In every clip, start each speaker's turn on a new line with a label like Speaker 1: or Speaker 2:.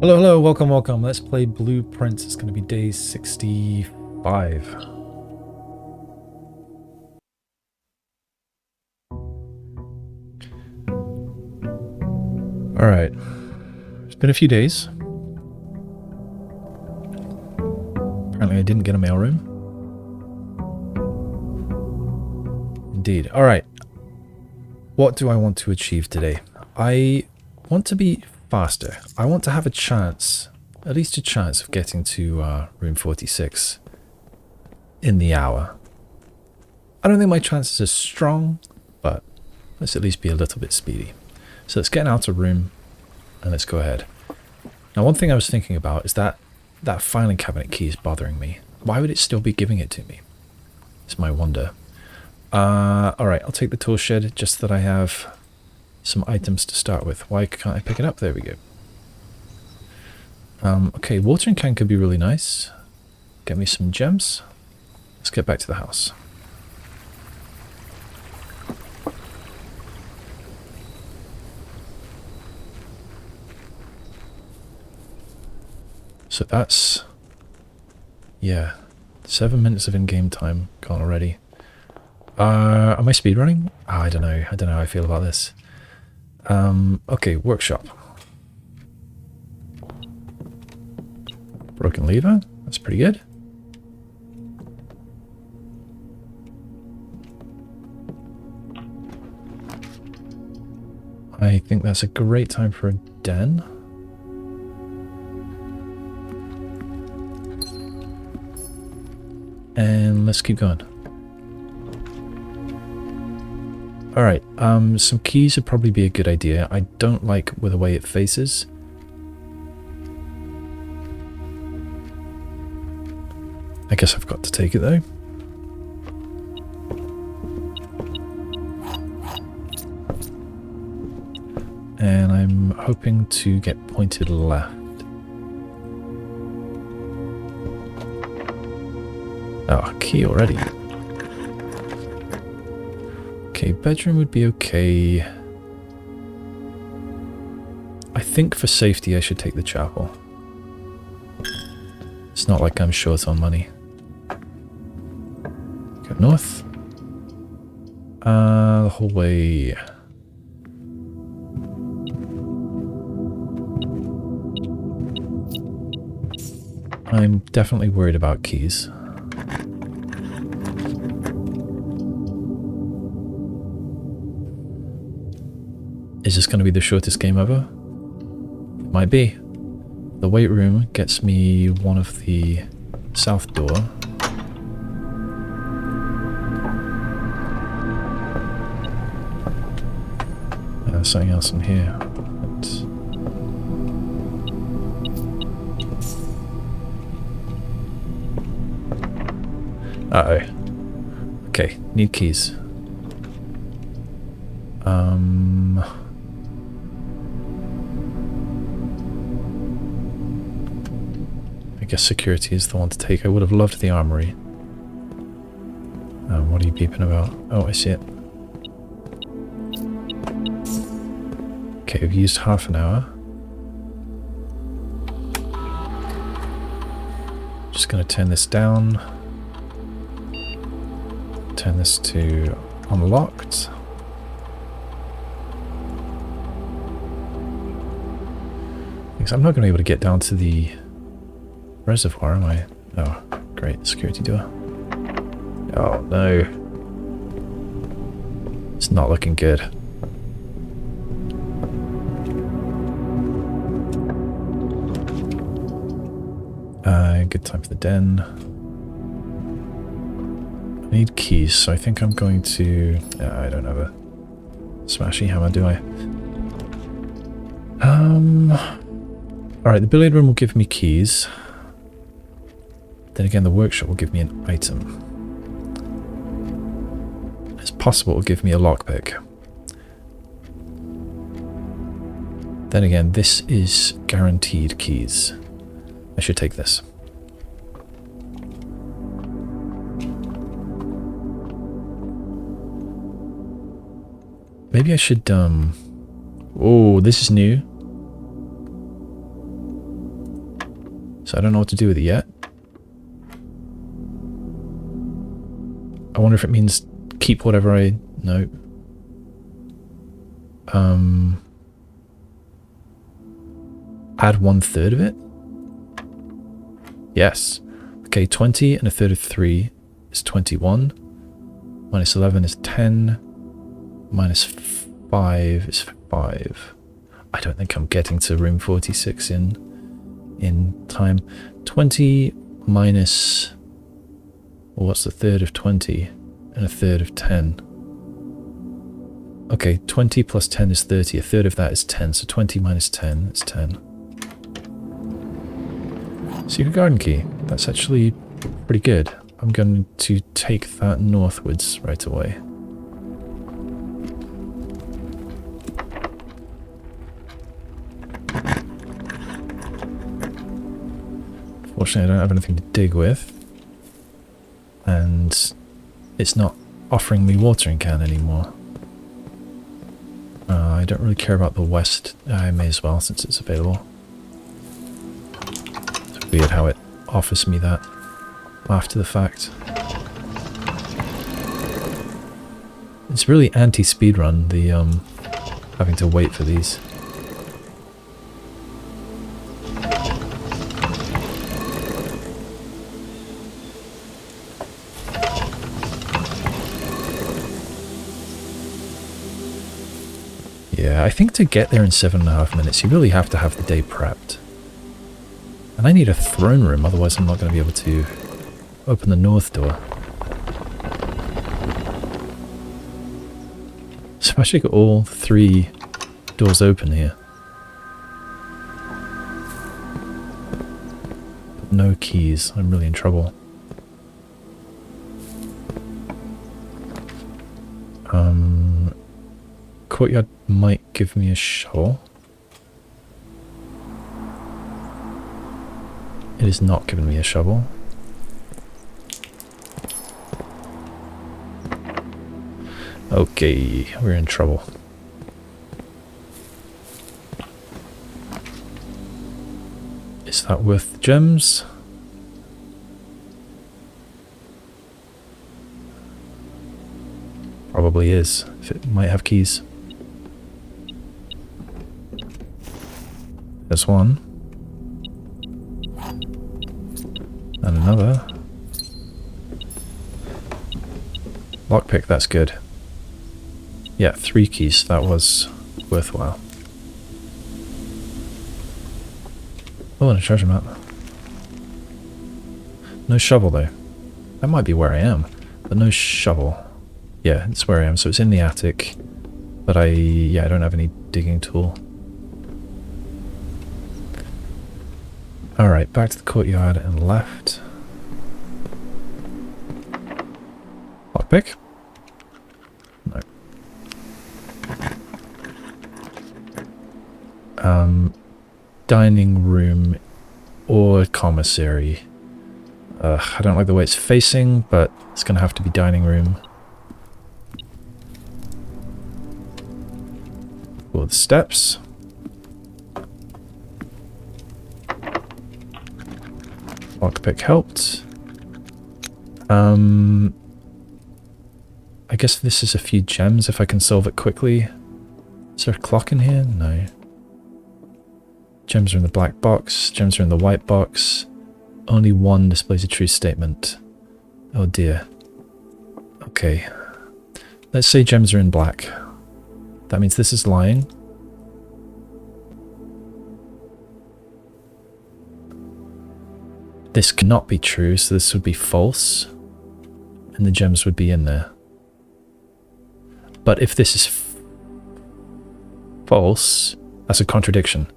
Speaker 1: Hello, hello, welcome, welcome. Let's play Blueprints. It's going to be day 65. Alright. It's been a few days. Apparently I didn't get a mailroom. Indeed. Alright. What do I want to achieve today? I want to be faster. I want to have a chance, at least a chance of getting to room 46 in the hour. I don't think my chances are strong, but let's at least be a little bit speedy. So let's get an outer room and let's go ahead. Now one thing I was thinking about is that filing cabinet key is bothering me. Why would it still be giving it to me? It's my wonder. Alright, I'll take the Toolshed just that I have some items to start with. Why can't I pick it up? There we go. Okay, watering can could be really nice. Get me some gems. Let's get back to the house. So that's... yeah, 7 minutes of in-game time gone already. Am I speedrunning? Oh, I don't know. I don't know how I feel about this. Okay, workshop. Broken lever. That's pretty good. I think that's a great time for a den. And let's keep going. Alright, some keys would probably be a good idea. I don't like the way it faces. I guess I've got to take it though. And I'm hoping to get pointed left. Oh, key already. Okay, bedroom would be okay. I think for safety I should take the chapel. It's not like I'm short on money. Go north. The hallway. I'm definitely worried about keys. Is this going to be the shortest game ever? It might be. The weight room gets me one of the south door. There's something else in here. Uh-oh. Okay, need keys. I guess security is the one to take. I would have loved the armory. What are you beeping about? Oh, I see it. Okay, we've used half an hour. Just going to turn this down. Turn this to unlocked. Because I'm not going to be able to get down to the reservoir, am I? Oh, great. Security door. Oh, no. It's not looking good. Good time for the den. I need keys, so I think I'm going to... I don't have a smashy hammer, do I? Alright, the billiard room will give me keys. Then again, the workshop will give me an item. It's possible it will give me a lockpick. Then again, this is guaranteed keys. I should take this. Maybe I should, oh, this is new. So I don't know what to do with it yet. I wonder if it means keep whatever I... No. Add 1/3 of it? Yes. Okay, 20 and 1/3 of 3 is 21. Minus 11 is 10. Minus 5 is 5. I don't think I'm getting to room 46 in time. 20 minus... Well, what's the 1/3 of 20 and 1/3 of 10? Okay, 20 plus 10 is 30. 1/3 of that is 10. So 20 minus 10 is 10. Secret garden key. That's actually pretty good. I'm going to take that northwards right away. Fortunately, I don't have anything to dig with. And it's not offering me watering can anymore. I don't really care about the west. I may as well, since it's available. It's weird how it offers me that after the fact. It's really anti-speedrun, the having to wait for these. Yeah, I think to get there in 7.5 minutes, you really have to have the day prepped. And I need a throne room, otherwise I'm not going to be able to open the north door. So I should get all 3 doors open here. But no keys, I'm really in trouble. Courtyard might give me a shovel. It is not giving me a shovel. Okay, we're in trouble. Is that worth the gems? Probably is, if it might have keys. There's one. And another. Lockpick, that's good. Yeah, 3 keys, that was worthwhile. Oh, and a treasure map. No shovel though. That might be where I am, but no shovel. Yeah, it's where I am, so it's in the attic. But I don't have any digging tool. Alright, back to the courtyard and left. Lockpick? No. Dining room or commissary. I don't like the way it's facing, but it's going to have to be dining room. Or the steps. Lockpick helped. I guess this is a few gems if I can solve it quickly. Is there a clock in here? No. Gems are in the black box. Gems are in the white box. Only one displays a true statement. Oh dear. Okay. Let's say gems are in black. That means this is lying. This cannot be true, so this would be false. And the gems would be in there. But if this is false, that's a contradiction.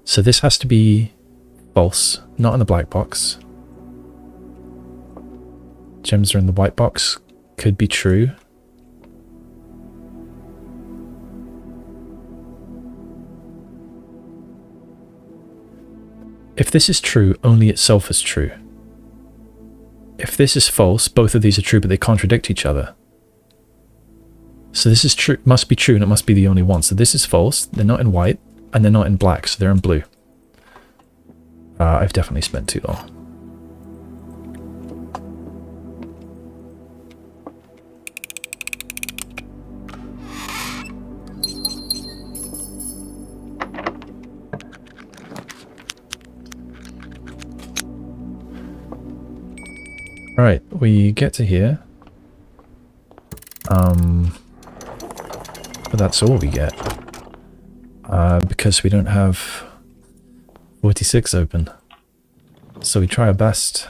Speaker 1: So this has to be false, not in the black box. Gems are in the white box, could be true. If this is true, only itself is true. If this is false, both of these are true, but they contradict each other. So this is true, must be true, and it must be the only one. So this is false, they're not in white, and they're not in black, so they're in blue. I've definitely spent too long. Right, we get to here. But that's all we get. Because we don't have 46 open. So we try our best.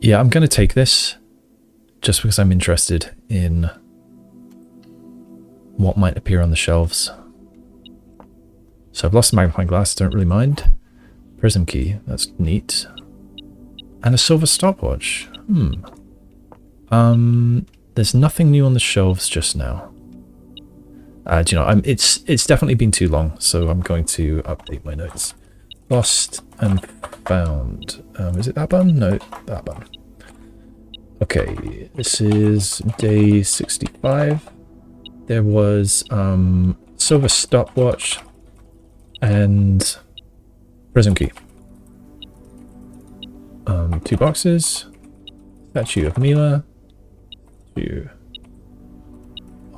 Speaker 1: Yeah, I'm going to take this. Just because I'm interested in what might appear on the shelves. So I've lost the magnifying glass, don't really mind. Prism key, that's neat. And a silver stopwatch. There's nothing new on the shelves just now. Do you know, it's definitely been too long, so I'm going to update my notes. Lost and found. Is it that button? No, that button. Okay, this is day 65. There was silver stopwatch and prism key. 2 boxes. Statue of Mila. Statue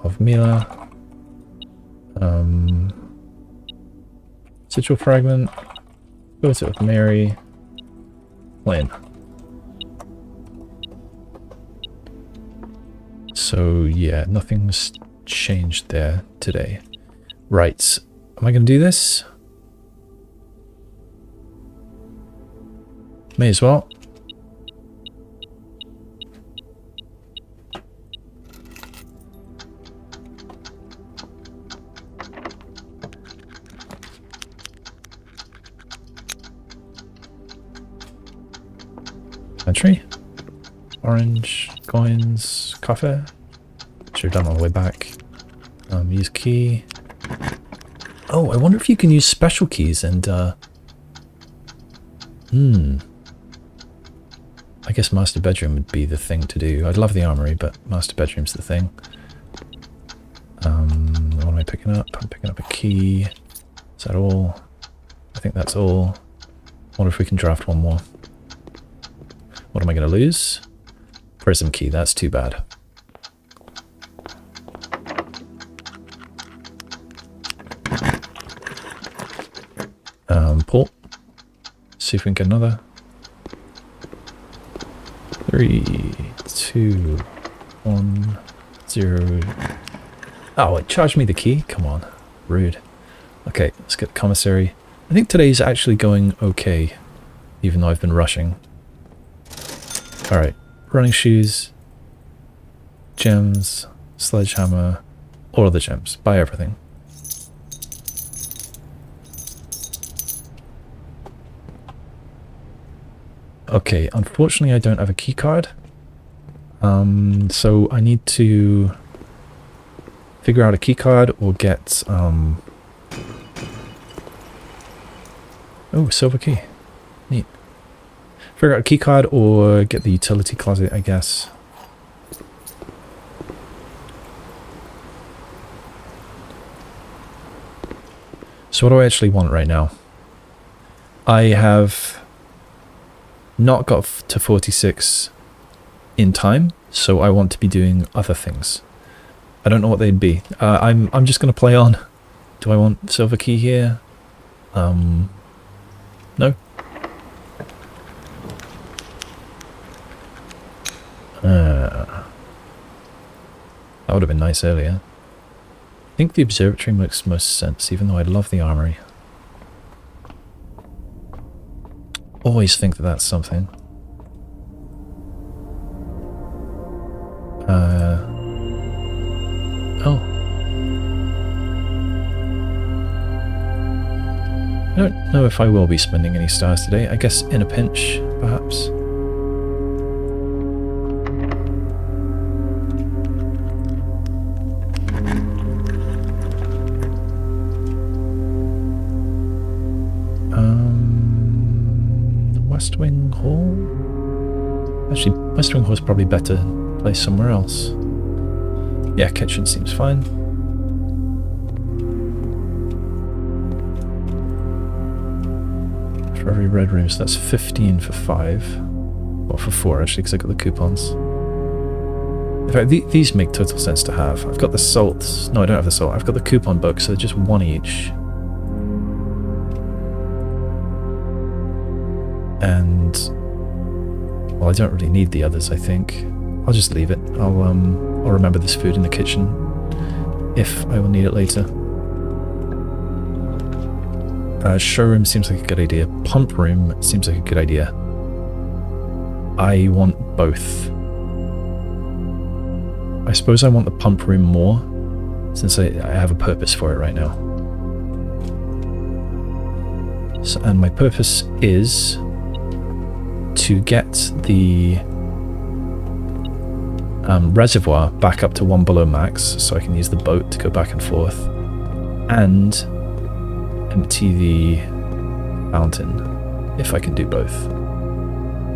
Speaker 1: of Mila. Sigil fragment. Photo of Mary. Plane. So yeah, nothing's changed there today. Right. Am I going to do this? May as well. Pantry. Orange, coins, coffee. Should have done on the way back. Use key. Oh, I wonder if you can use special keys and I guess master bedroom would be the thing to do. I'd love the armory, but master bedroom's the thing. What am I picking up? I'm picking up a key. Is that all? I think that's all. Wonder if we can draft one more. What am I going to lose? Prism key, that's too bad. Port. See if we can get another. 3, 2, 1, 0. Oh, it charged me the key? Come on. Rude. Okay, let's get the commissary. I think today's actually going okay, even though I've been rushing. Alright, running shoes, gems, sledgehammer, all of the gems. Buy everything. Okay, unfortunately I don't have a key card. So I need to figure out a key card or get oh, silver key. Neat. Figure out a key card or get the utility closet, I guess. So what do I actually want right now? I have not got to 46 in time, so I want to be doing other things. I don't know what they'd be. I'm just going to play on. Do I want silver key here? No. That would have been nice earlier. I think the observatory makes most sense, even though I love the armory. Always think that that's something. Oh. I don't know if I will be spending any stars today. I guess in a pinch, perhaps. West Wing Hall? Actually, West Wing Hall is probably better placed somewhere else. Yeah, kitchen seems fine. for every red room, so that's 15 for 5. Well, for 4 actually, because I got the coupons. In fact, these make total sense to have. I've got the salt. No, I don't have the salt. I've got the coupon book, so just 1 each. And well, I don't really need the others, I think. I'll just leave it. I'll remember this food in the kitchen if I will need it later. Showroom seems like a good idea. Pump room seems like a good idea. I want both. I suppose I want the pump room more, since I have a purpose for it right now. So, and my purpose is to get the reservoir back up to 1 below max, so I can use the boat to go back and forth, and empty the fountain, if I can do both.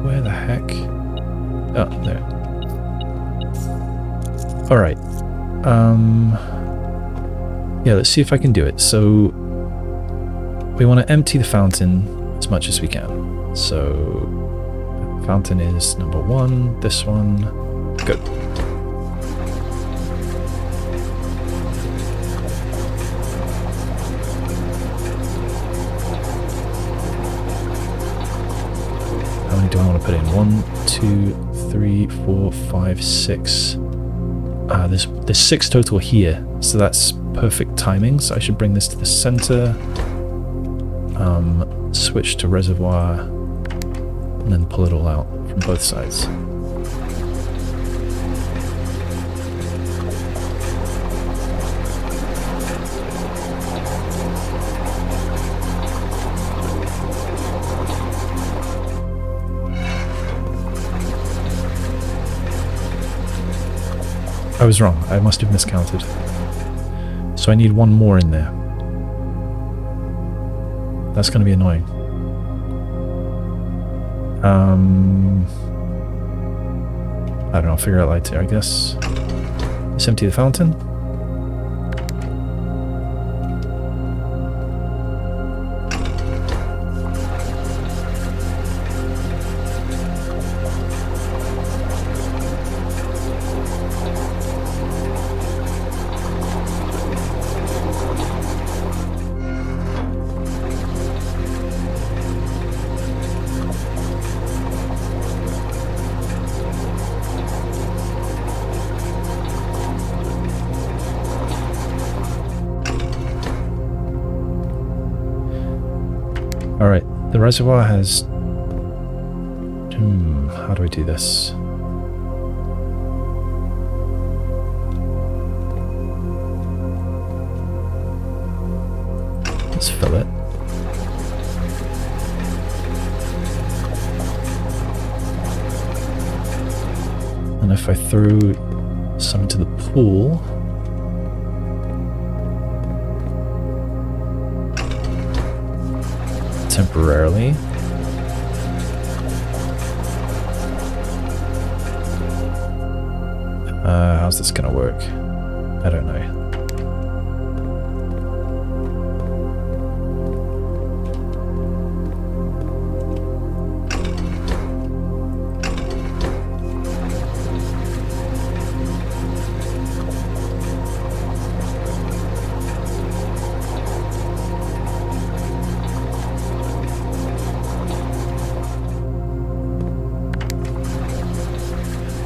Speaker 1: Where the heck? Oh, there. Alright. Yeah, let's see if I can do it. So, we want to empty the fountain as much as we can. So, fountain is number 1, this one. Good. How many do I want to put in? 1, 2, 3, 4, 5, 6. There's 6 total here, so that's perfect timing. So I should bring this to the center, switch to reservoir, and then pull it all out from both sides. I was wrong. I must have miscounted. So I need 1 more in there. That's going to be annoying. I don't know. I'll figure out later, I guess. Let's empty the fountain. Alright, the reservoir has... how do I do this? Let's fill it. And if I threw some into the pool... temporarily. How's this gonna work? I don't know.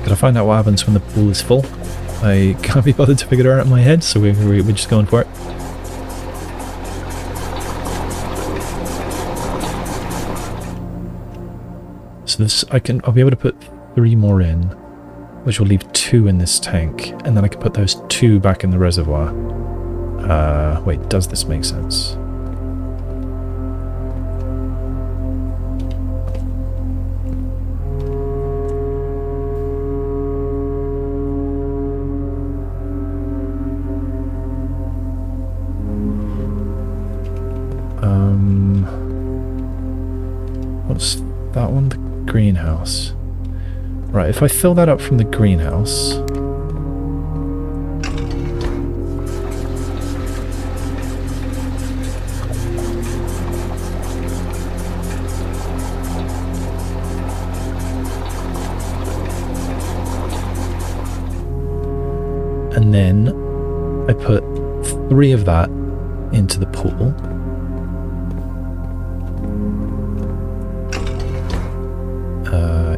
Speaker 1: Gotta find out what happens when the pool is full. I can't be bothered to figure it out in my head, so we're just going for it. So this, I'll be able to put 3 more in, which will leave 2 in this tank, and then I can put those 2 back in the reservoir. Wait, does this make sense? What's that one? The greenhouse. Right, if I fill that up from the greenhouse... 3 of that into the pool.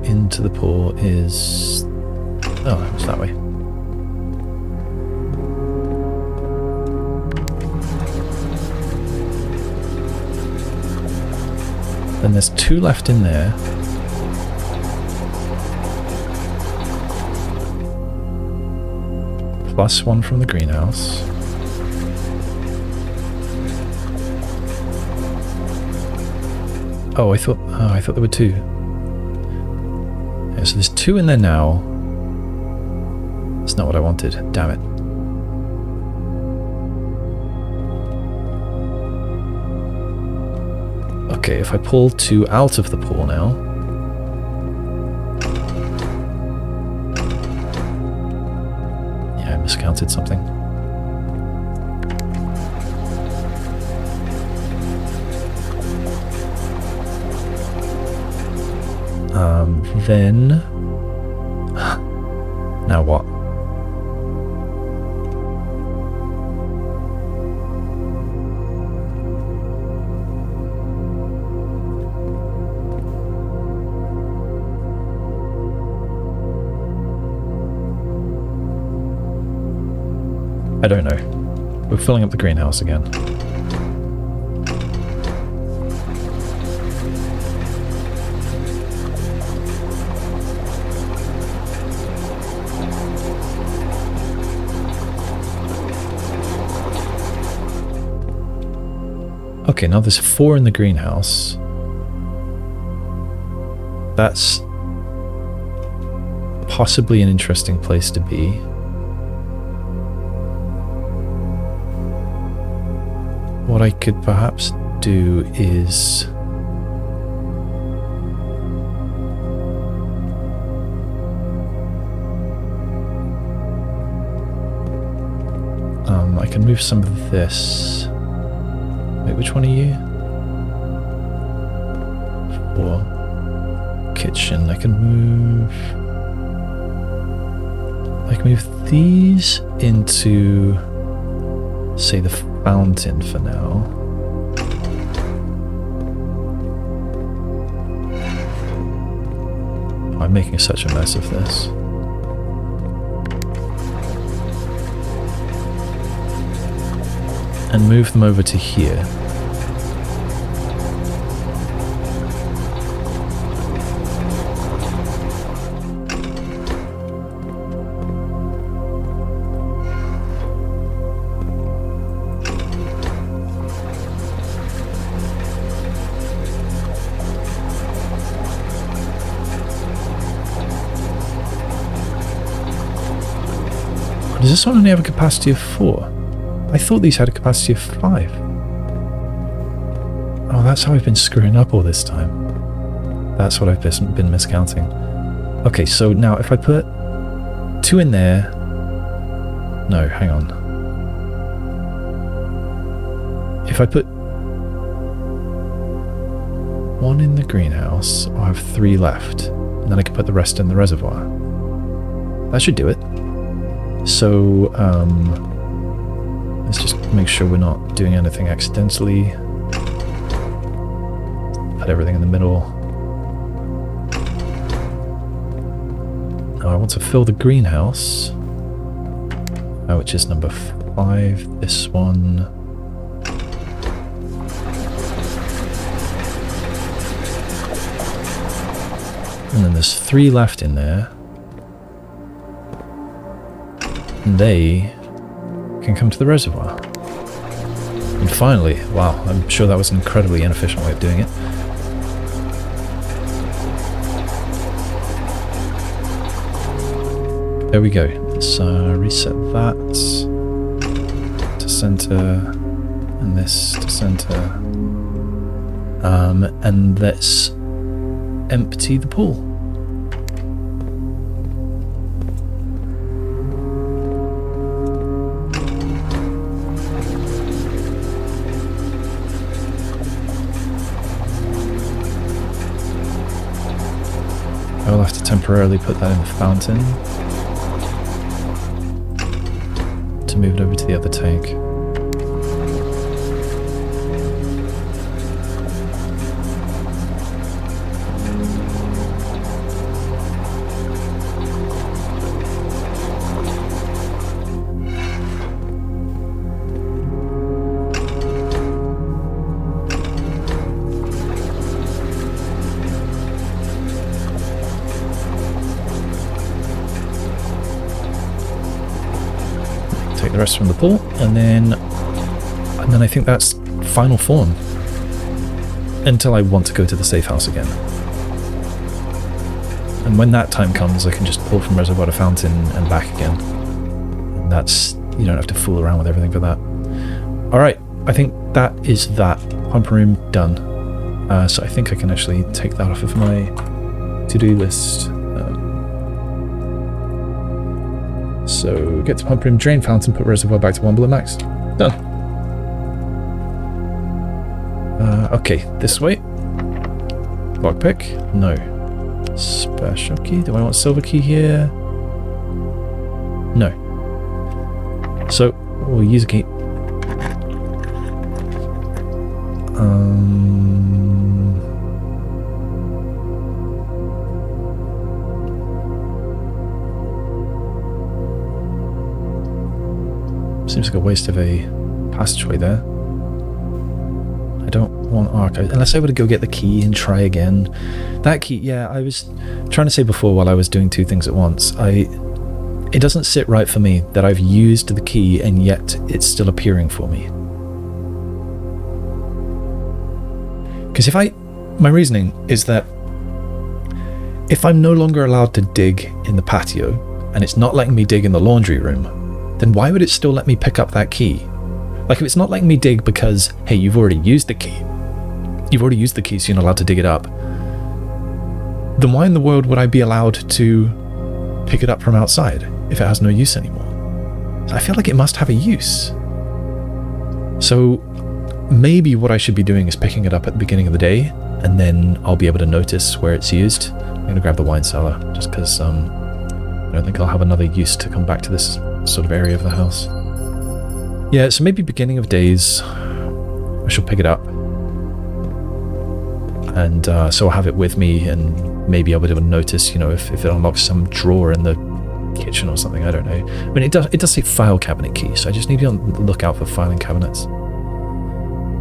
Speaker 1: Into the pool is... oh, it's that way. Then there's 2 left in there. Plus 1 from the greenhouse. Oh, I thought there were 2. Yeah, so there's 2 in there now. That's not what I wanted. Damn it. Okay, if I pull 2 out of the pool now. Yeah, I miscounted something. Then... now what? I don't know. We're filling up the greenhouse again. Okay, now there's 4 in the greenhouse. That's possibly an interesting place to be. What I could perhaps do is... I can move some of this. Wait, which one are you? 4. Kitchen. I can move these into, say, the fountain for now. Oh, I'm making such a mess of this. And move them over to here. Does this one only have a capacity of 4? I thought these had a capacity of 5. Oh, that's how I've been screwing up all this time. That's what I've been miscounting. Okay, so now if I put 2 in there... No, hang on. If I put 1 in the greenhouse, I'll have 3 left. And then I can put the rest in the reservoir. That should do it. So, let's just make sure we're not doing anything accidentally. Put everything in the middle. Now I want to fill the greenhouse, which is number 5. This one. And then there's 3 left in there. And they can come to the reservoir. And finally, wow, I'm sure that was an incredibly inefficient way of doing it. There we go. Let's reset that to center, and this to center. And let's empty the pool. I'll have to temporarily put that in the fountain to move it over to the other tank. rest from the pool, and then I think that's final form. Until I want to go to the safe house again. And when that time comes, I can just pull from reservoir to fountain and back again. And that's, you don't have to fool around with everything for that. Alright, I think that is that. Pump room done. So I think I can actually take that off of my to-do list. So get to pump room, drain fountain, put reservoir back to 1 below max. Done. Okay, this way. Lockpick? No. Special key? Do I want silver key here? No. So, we'll use a key. Seems like a waste of a passageway there. I don't want archive unless I were to go get the key and try again. That key, yeah, I was trying to say before while I was doing two things at once. It doesn't sit right for me that I've used the key and yet it's still appearing for me. Because my reasoning is that if I'm no longer allowed to dig in the patio and it's not letting me dig in the laundry room, then why would it still let me pick up that key? Like, if it's not letting me dig because, hey, you've already used the key. You've already used the key, so you're not allowed to dig it up. Then why in the world would I be allowed to pick it up from outside if it has no use anymore? I feel like it must have a use. So maybe what I should be doing is picking it up at the beginning of the day, and then I'll be able to notice where it's used. I'm going to grab the wine cellar, just because I don't think I'll have another use to come back to this sort of area of the house. Yeah, so maybe beginning of days, I shall pick it up. And so I'll have it with me and maybe I'll be able to notice, if it unlocks some drawer in the kitchen or something, I don't know. I mean, it does say file cabinet key, so I just need to be on the lookout for filing cabinets.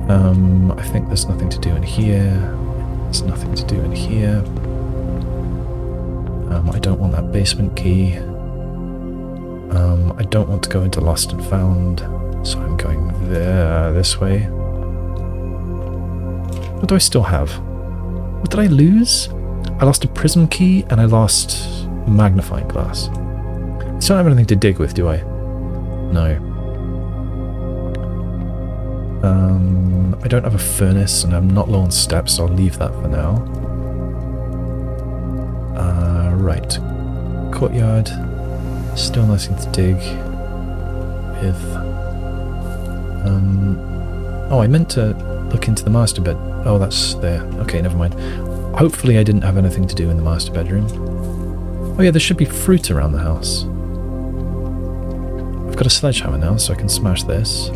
Speaker 1: I think there's nothing to do in here. There's nothing to do in here. I don't want that basement key. I don't want to go into Lost and Found, so I'm going this way. What do I still have? What did I lose? I lost a prism key and I lost magnifying glass. I still don't have anything to dig with, do I? No. I don't have a furnace and I'm not low on steps, so I'll leave that for now. Right. Courtyard. Still nothing to dig with. Oh, I meant to look into the master bed. Oh, that's there. Okay, never mind. Hopefully I didn't have anything to do in the master bedroom. Oh yeah, there should be fruit around the house. I've got a sledgehammer now, so I can smash this.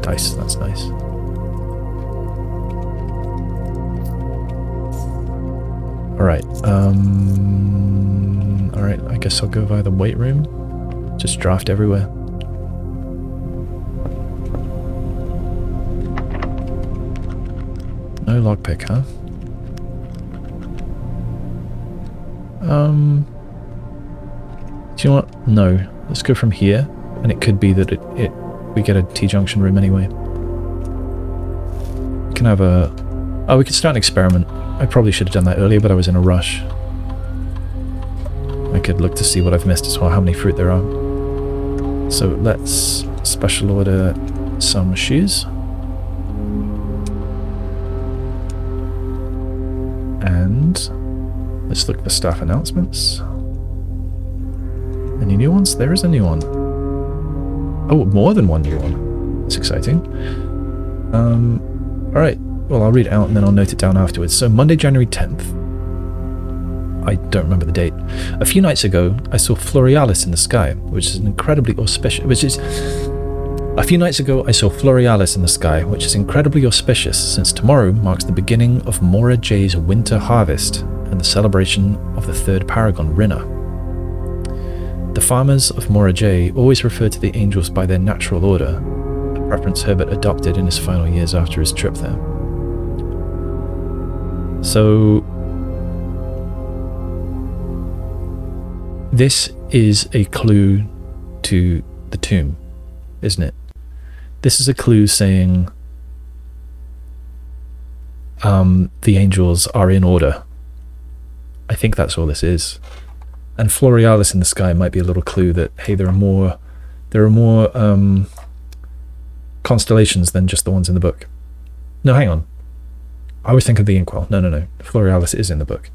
Speaker 1: Dice, that's nice. Alright, alright, I guess I'll go via the weight room. Just draft everywhere. No lockpick, huh? Do you know what? No. Let's go from here, and it could be that we get a T-junction room anyway. We can have a... Oh, we could start an experiment. I probably should have done that earlier, but I was in a rush. I could look to see what I've missed as well, how many fruit there are. So let's special order some shoes. And let's look for staff announcements. Any new ones? There is a new one. Oh, more than one new one. That's exciting. Alright. Well, I'll read it out and then I'll note it down afterwards. So, Monday, January 10th. I don't remember the date. A few nights ago, I saw Florealis in the sky, which is incredibly auspicious. A few nights ago, I saw Florealis in the sky, which is incredibly auspicious, since tomorrow marks the beginning of Mora J's winter harvest and the celebration of the third paragon, Rinna. The farmers of Mora J always refer to the angels by their natural order, a preference Herbert adopted in his final years after his trip there. So, This is a clue to the tomb, isn't it? This is a clue saying the angels are in order. I think that's all this is. And Florealis in the sky might be a little clue that, hey, there are more constellations than just the ones in the book. No, hang on. I would think of the inkwell. No. Florealis is in the book.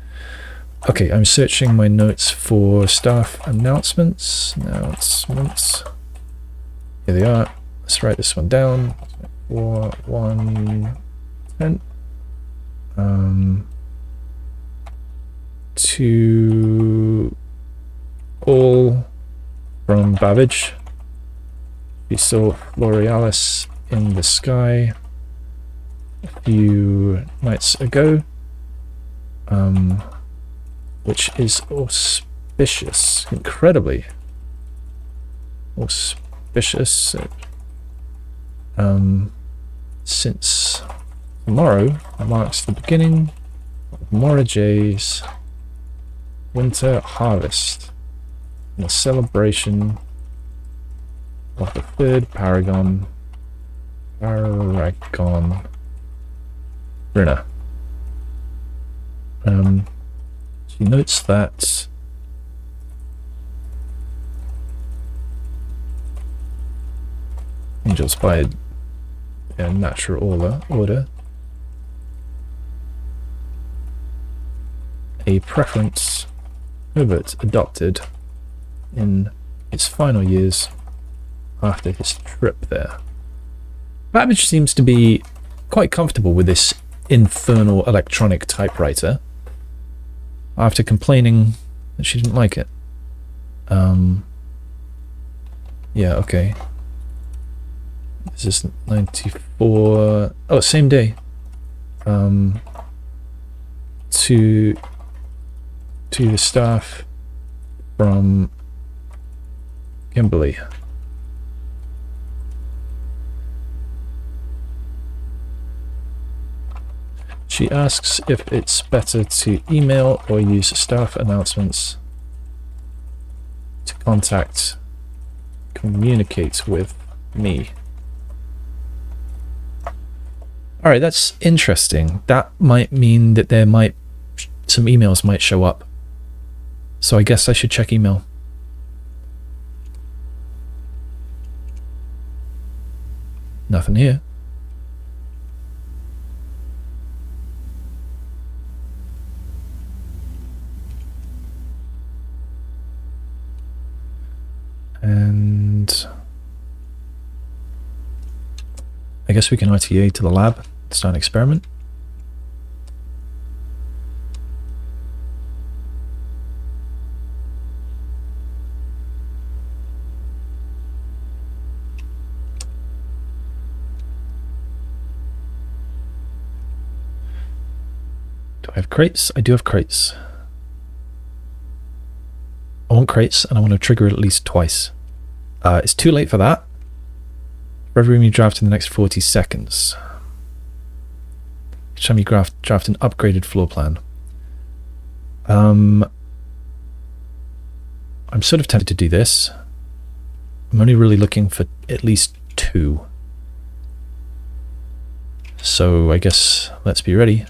Speaker 1: Okay, I'm searching my notes for staff announcements. Here they are. Let's write this one down. 4, 1, 10. To all from Babbage. We saw Florealis in the sky a few nights ago, which is auspicious, incredibly auspicious, since tomorrow marks the beginning of Morajay's winter harvest and the celebration of the third Paragon Brunner. She notes that angels by their natural order a preference Herbert adopted in his final years after his trip there. Babbage seems to be quite comfortable with this infernal electronic typewriter after complaining that she didn't like it. Yeah, okay. This is 94... Oh, same day. To the staff from Kimberly. She asks if it's better to email or use staff announcements to communicate with me. Alright, that's interesting. That might mean that some emails might show up. So I guess I should check email. Nothing here. And I guess we can RTA to the lab, start an experiment. Do I have crates? I do have crates. I want crates and I want to trigger it at least twice. It's too late for that. For every room you draft in the next 40 seconds. Each time you draft an upgraded floor plan. I'm sort of tempted to do this. I'm only really looking for at least 2. So I guess let's be ready.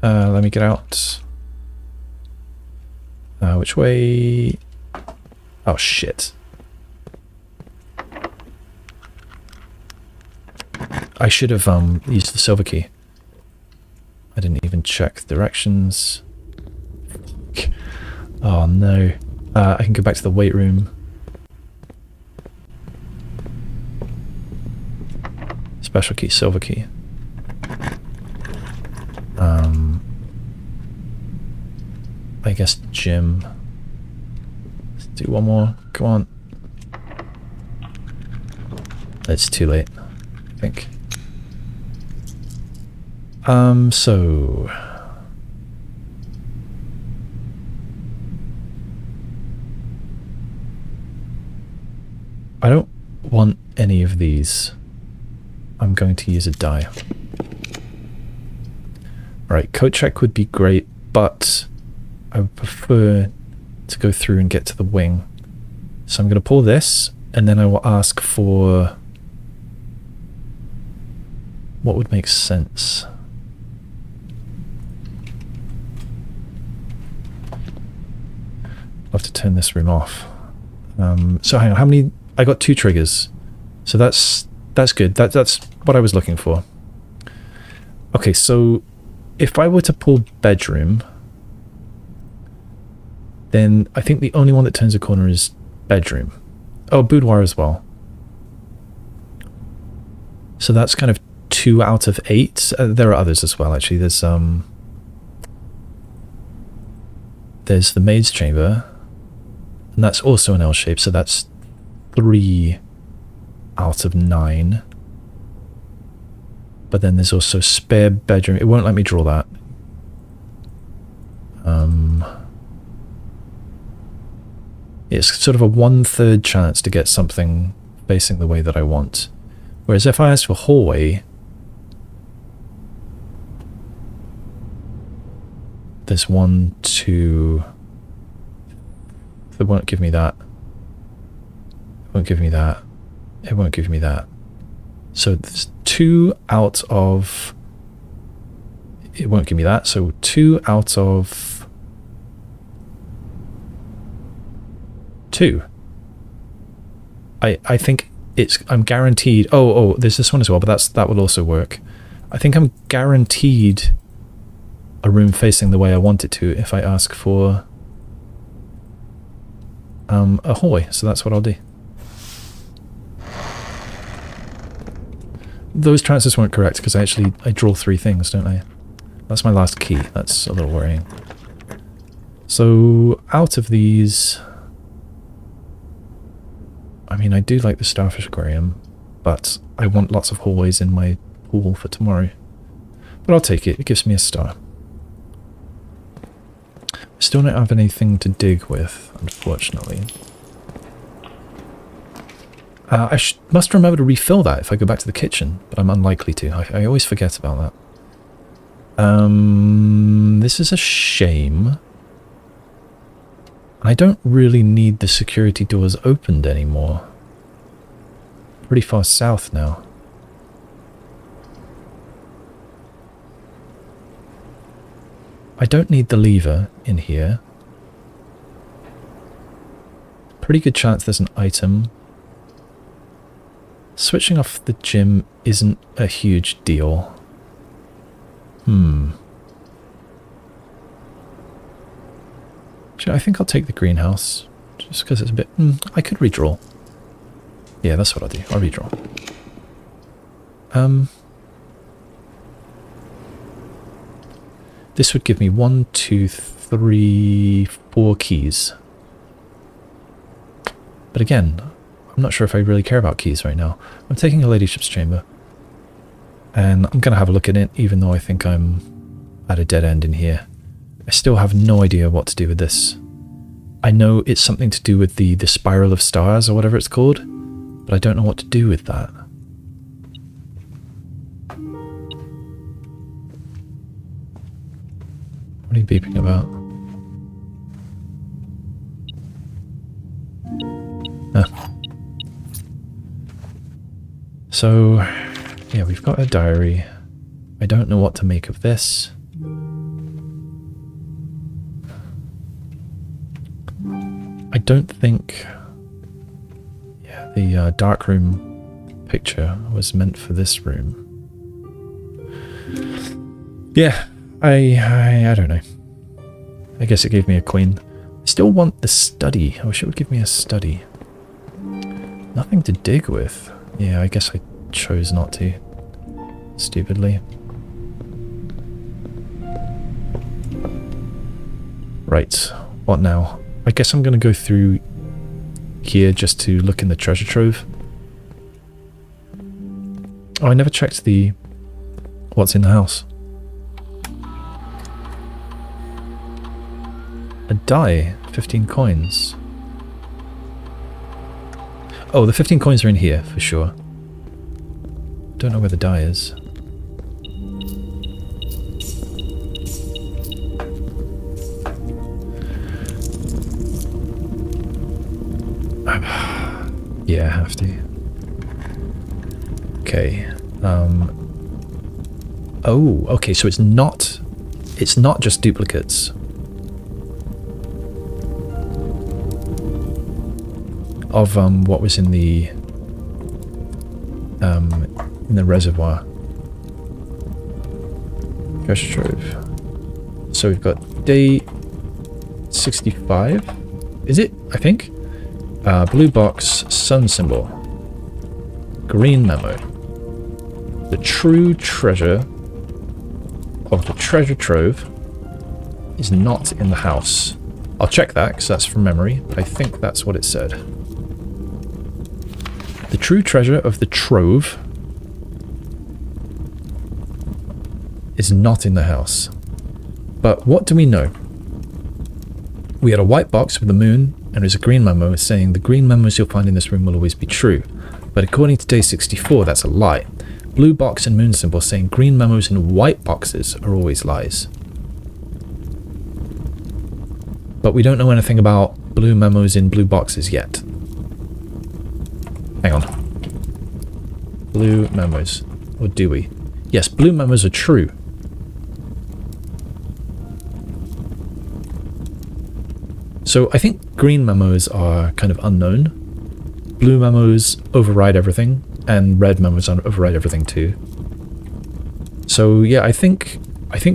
Speaker 1: Let me get out. Which way? Oh shit. I should have used the silver key. I didn't even check directions. Oh no. I can go back to the weight room. Special key, silver key. I guess gym. Let's do one more. Come on. It's too late, I think. So I don't want any of these. I'm going to use a die. Right, coat check would be great, but I would prefer to go through and get to the wing. So I'm going to pull this, and then I will ask for... what would make sense? I'll have to turn this room off. So hang on, how many... I got 2 triggers. So that's good. That's what I was looking for. Okay, so if I were to pull bedroom, then I think the only one that turns a corner is bedroom. Oh, boudoir as well. So that's kind of 2 out of 8. There are others as well, actually. There's the maid's chamber, and that's also an L shape, so that's 3 out of 9. But then there's also spare bedroom. It won't let me draw that. It's sort of a 1/3 chance to get something facing the way that I want. Whereas if I ask for hallway, there's 1, 2... It won't give me that. It won't give me that. It won't give me that. So there's 2 out of... It won't give me that. So 2 out of 2. I think it's... I'm guaranteed... Oh, there's this one as well, but that will also work. I think I'm guaranteed a room facing the way I want it to if I ask for a hallway. So that's what I'll do. Those transfers weren't correct because I draw 3 things, don't I? That's my last key. That's a little worrying. So out of these, I mean, I do like the Starfish aquarium, but I want lots of hallways in my pool for tomorrow. But I'll take it. It gives me a star. Still don't have anything to dig with, unfortunately. I must remember to refill that if I go back to the kitchen, but I'm unlikely to. I always forget about that. This is a shame. I don't really need the security doors opened anymore. Pretty far south now. I don't need the lever in here. Pretty good chance there's an item. Switching off the gym isn't a huge deal. Actually, I think I'll take the greenhouse. Just because it's a bit... I could redraw. Yeah, that's what I'll do. I'll redraw. This would give me 1, 2, 3, 4 keys. But again, I'm not sure if I really care about keys right now. I'm taking a Ladyship's chamber. And I'm going to have a look at it, even though I think I'm at a dead end in here. I still have no idea what to do with this. I know it's something to do with the spiral of stars or whatever it's called, but I don't know what to do with that. What are you beeping about? So, yeah, we've got a diary. I don't know what to make of this. I don't think... Yeah, the darkroom picture was meant for this room. Yeah, I don't know. I guess it gave me a queen. I still want the study. I wish it would give me a study. Nothing to dig with. Yeah, I guess I chose not to. Stupidly. Right, what now? I guess I'm going to go through here just to look in the treasure trove. Oh, I never checked the... what's in the house. A die, 15 coins. Oh, the 15 coins are in here, for sure. Don't know where the die is. Yeah, I have to. Okay. Oh, okay, so it's not just duplicates. Of what was in the reservoir. Treasure trove. So we've got day 65. Is it? I think. Blue box, sun symbol. Green memo. The true treasure of the treasure trove is not in the house. I'll check that because that's from memory, but I think that's what it said. The true treasure of the trove is not in the house. But what do we know? We had a white box with the moon, and there's a green memo saying the green memos you'll find in this room will always be true. But according to day 64, that's a lie. Blue box and moon symbol saying green memos in white boxes are always lies. But we don't know anything about blue memos in blue boxes yet. Hang on. Blue memos. Or do we? Yes, blue memos are true. So I think green memos are kind of unknown. Blue memos override everything, and red memos override everything too. So yeah, I think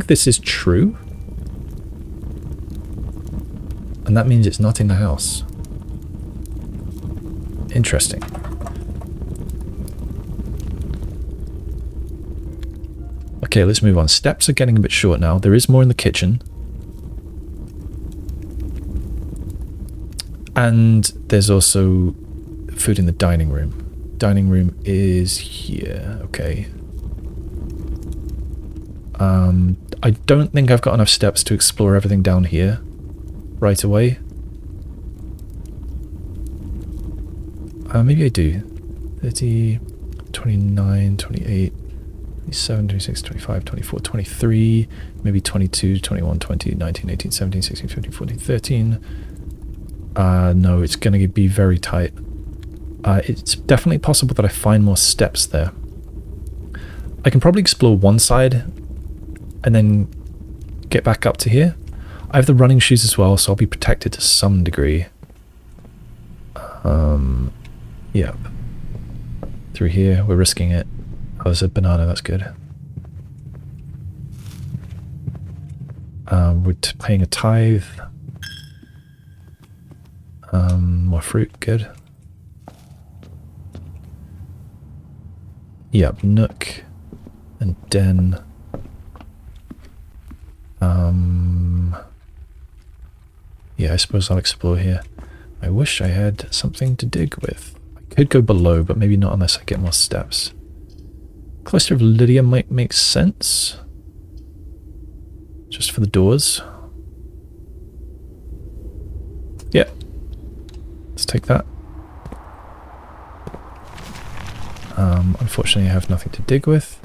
Speaker 1: this is true. And that means it's not in the house. Interesting. Okay, let's move on. Steps are getting a bit short now. There is more in the kitchen. And there's also food in the dining room. Dining room is here. Okay. I don't think I've got enough steps to explore everything down here right away. Maybe I do. 30, 29, 28, 27, 26, 25, 24, 23, maybe 22, 21, 20, 19, 18, 17, 16, 15, 14, 13. No, it's going to be very tight. It's definitely possible that I find more steps there. I can probably explore one side and then get back up to here. I have the running shoes as well, so I'll be protected to some degree. Yep. Through here, we're risking it. Oh, there's a banana, that's good. We're paying a tithe. More fruit, good. Yep, Nook and Den. Yeah, I suppose I'll explore here. I wish I had something to dig with. I could go below, but maybe not unless I get more steps. Cloister of Lydia might make sense. Just for the doors. Yeah. Let's take that. Unfortunately, I have nothing to dig with.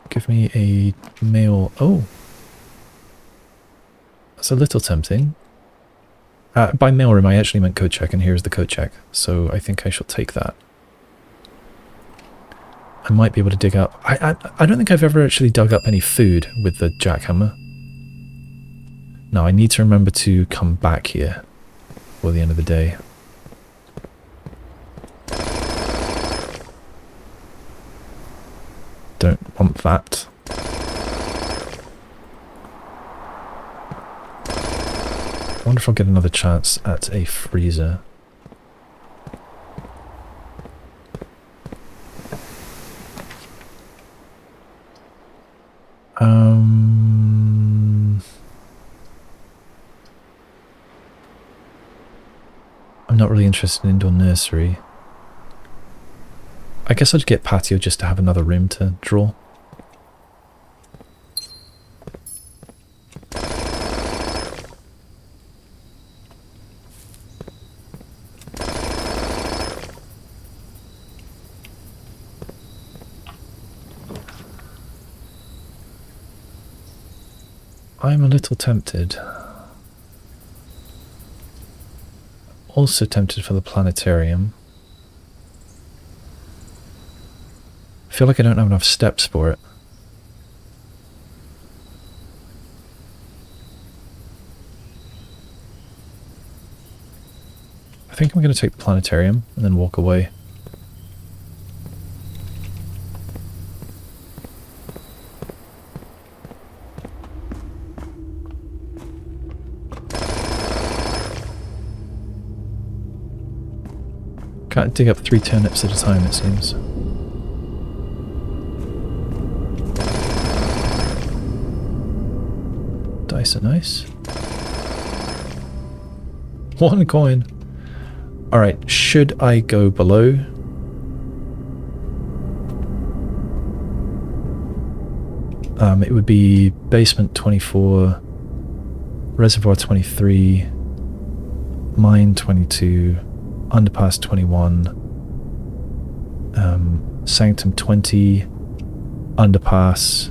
Speaker 1: Give me a mail. Oh. That's a little tempting. By mailroom, I actually meant code check, and here's the code check. So I think I shall take that. I might be able to dig up. I don't think I've ever actually dug up any food with the jackhammer. No, I need to remember to come back here before the end of the day. Don't want that. I wonder if I'll get another chance at a freezer. I'm not really interested in indoor nursery. I guess I'd get Patio just to have another room to draw. I'm a little tempted. also tempted for the planetarium. I feel like I don't have enough steps for it. I think I'm going to take the planetarium and then walk away. Can't dig up 3 turnips at a time, it seems. Dice are nice. 1 coin. Alright, should I go below? It would be basement 24, reservoir 23, mine 22, underpass 21, sanctum 20, underpass,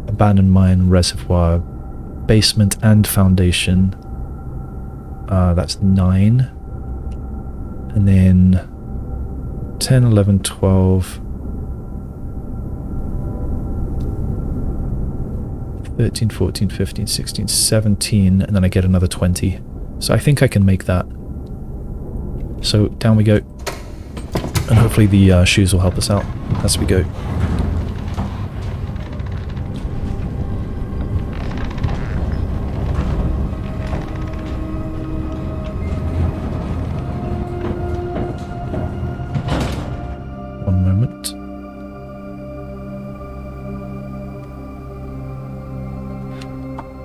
Speaker 1: abandoned mine, reservoir, basement and foundation. That's 9. And then 10, 11, 12, 13, 14, 15, 16, 17, and then I get another 20. So I think I can make that. So down we go. And hopefully the shoes will help us out as we go.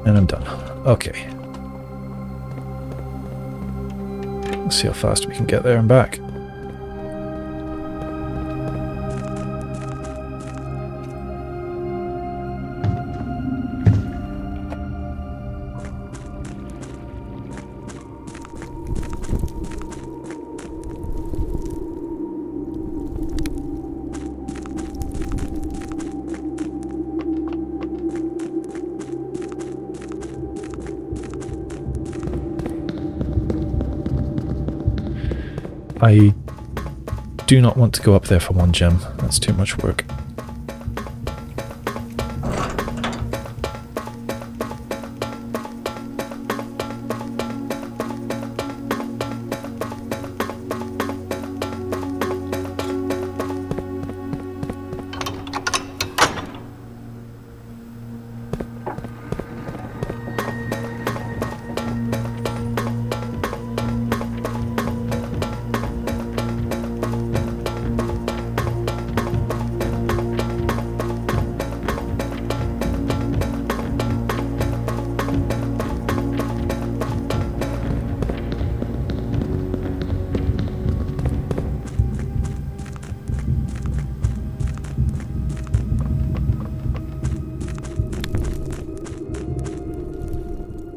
Speaker 1: And I'm done. Okay. Let's see how fast we can get there and back. I do not want to go up there for 1 gem. That's too much work.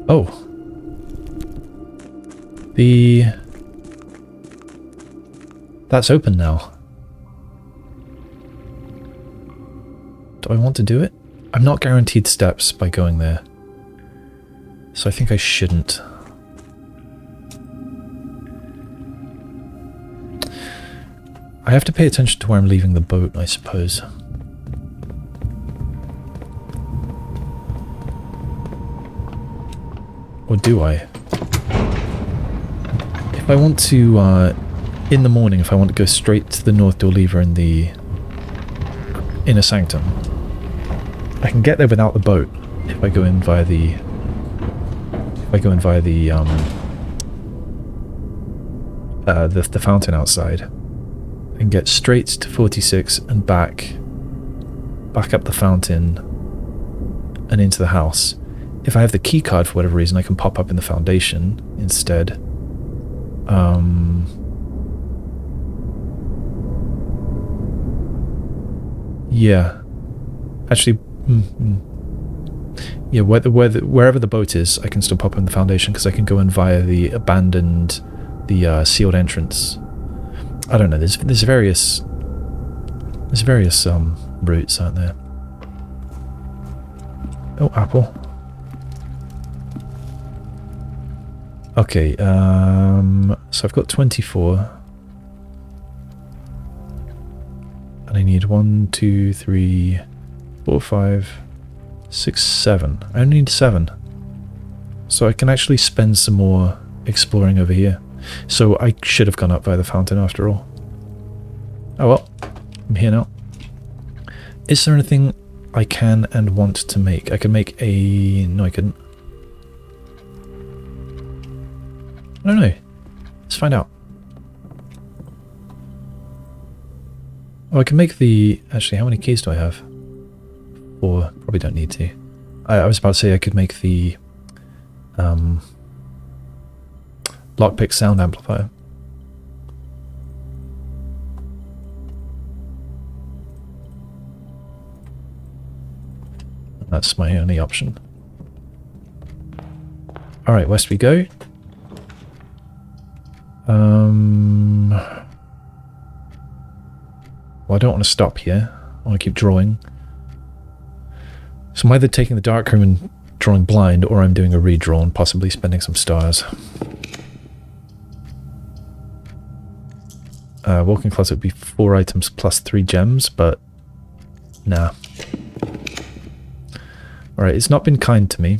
Speaker 1: Oh. That's open now. Do I want to do it? I'm not guaranteed steps by going there. So I think I shouldn't. I have to pay attention to where I'm leaving the boat, I suppose. Or do I? If I want to, in the morning, if I want to go straight to the north door lever in the inner sanctum, I can get there without the boat if I go in via the the fountain outside, and get straight to 46 and back up the fountain and into the house. If I have the key card for whatever reason, I can pop up in the foundation instead. Yeah. Actually, yeah, wherever the boat is, I can still pop in the foundation because I can go in via the abandoned, the sealed entrance. I don't know. There's various routes, aren't there? Oh, apple. Okay, so I've got 24. And I need 1, 2, 3, 4, 5, 6, 7. I only need 7. So I can actually spend some more exploring over here. So I should have gone up by the fountain after all. Oh well, I'm here now. Is there anything I can and want to make? I can make a... No, I couldn't. I don't know. Let's find out. Oh, I can make the... Actually, how many keys do I have? 4. Probably don't need to. I was about to say I could make the... lockpick sound amplifier. That's my only option. Alright, west we go. Well, I don't want to stop here. I want to keep drawing. So I'm either taking the darkroom and drawing blind, or I'm doing a redraw and possibly spending some stars. Walking closet would be 4 items plus 3 gems, but nah. Alright, it's not been kind to me.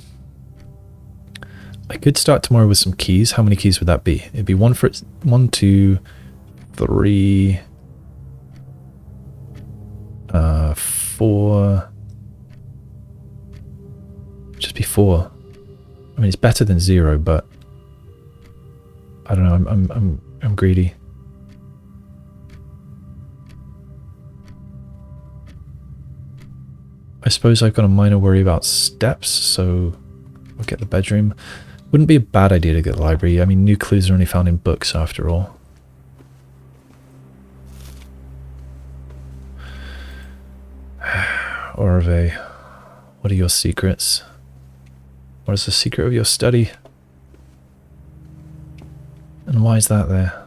Speaker 1: I could start tomorrow with some keys. How many keys would that be? It'd be 1 for 1, 2, 3, 4. Just be 4. I mean, it's better than 0, but I don't know. I'm greedy. I suppose I've got a minor worry about steps, so we'll get the bedroom. Wouldn't be a bad idea to get the library. I mean, new clues are only found in books after all. Orve, what are your secrets? What is the secret of your study? And why is that there?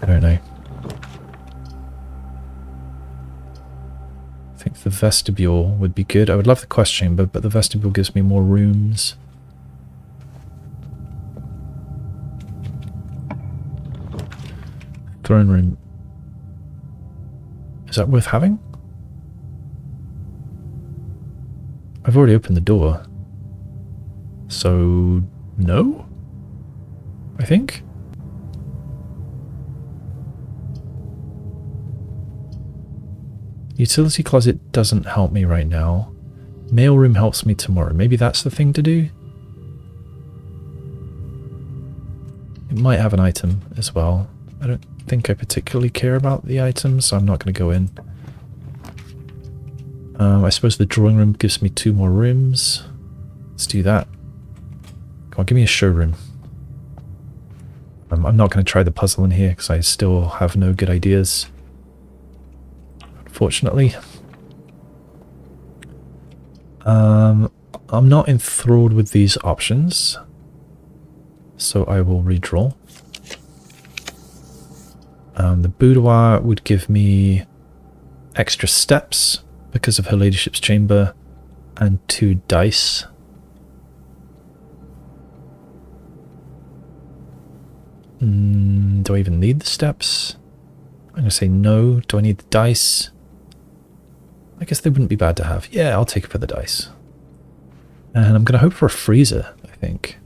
Speaker 1: I don't know. I think the vestibule would be good. I would love the quest chamber, but the vestibule gives me more rooms. Throne room. Is that worth having? I've already opened the door. So, no? I think? Utility closet doesn't help me right now. Mailroom helps me tomorrow. Maybe that's the thing to do? It might have an item as well. I don't think I particularly care about the items, so I'm not going to go in. I suppose the drawing room gives me 2 more rooms. Let's do that. Come on, give me a showroom. I'm not going to try the puzzle in here because I still have no good ideas. Unfortunately. I'm not enthralled with these options, so I will redraw. The Boudoir would give me extra steps because of her Ladyship's chamber and 2 dice. Do I even need the steps? I'm going to say no. Do I need the dice? I guess they wouldn't be bad to have. Yeah, I'll take it for the dice. And I'm going to hope for a freezer, I think.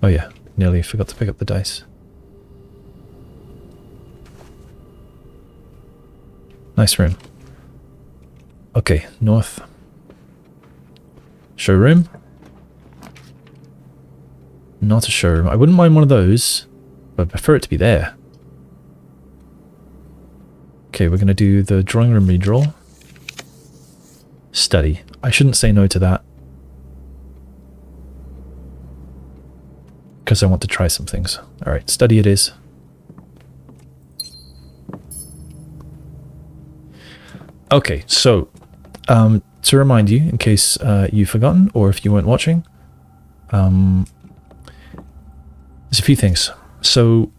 Speaker 1: Oh yeah, nearly forgot to pick up the dice. Nice room. Okay, north. Showroom. Not a showroom. I wouldn't mind one of those, but I prefer it to be there. Okay, we're going to do the drawing room redraw. Study. I shouldn't say no to that, because I want to try some things. Alright, study it is. Okay, so, to remind you, in case you've forgotten, or if you weren't watching, there's a few things. So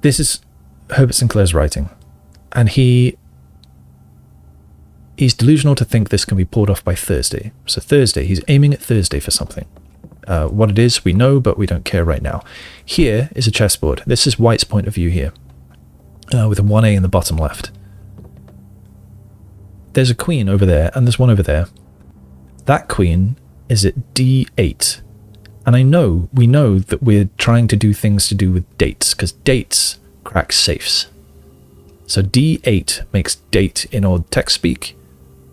Speaker 1: this is Herbert Sinclair's writing, and he's delusional to think this can be pulled off by Thursday. So Thursday, he's aiming at Thursday for something. What it is, we know, but we don't care right now. Here is a chessboard. This is White's point of view here, with a 1A in the bottom left. There's a queen over there, and there's one over there. That queen is at D8. And we know that we're trying to do things to do with dates, because dates crack safes. So D8 makes date in old text speak.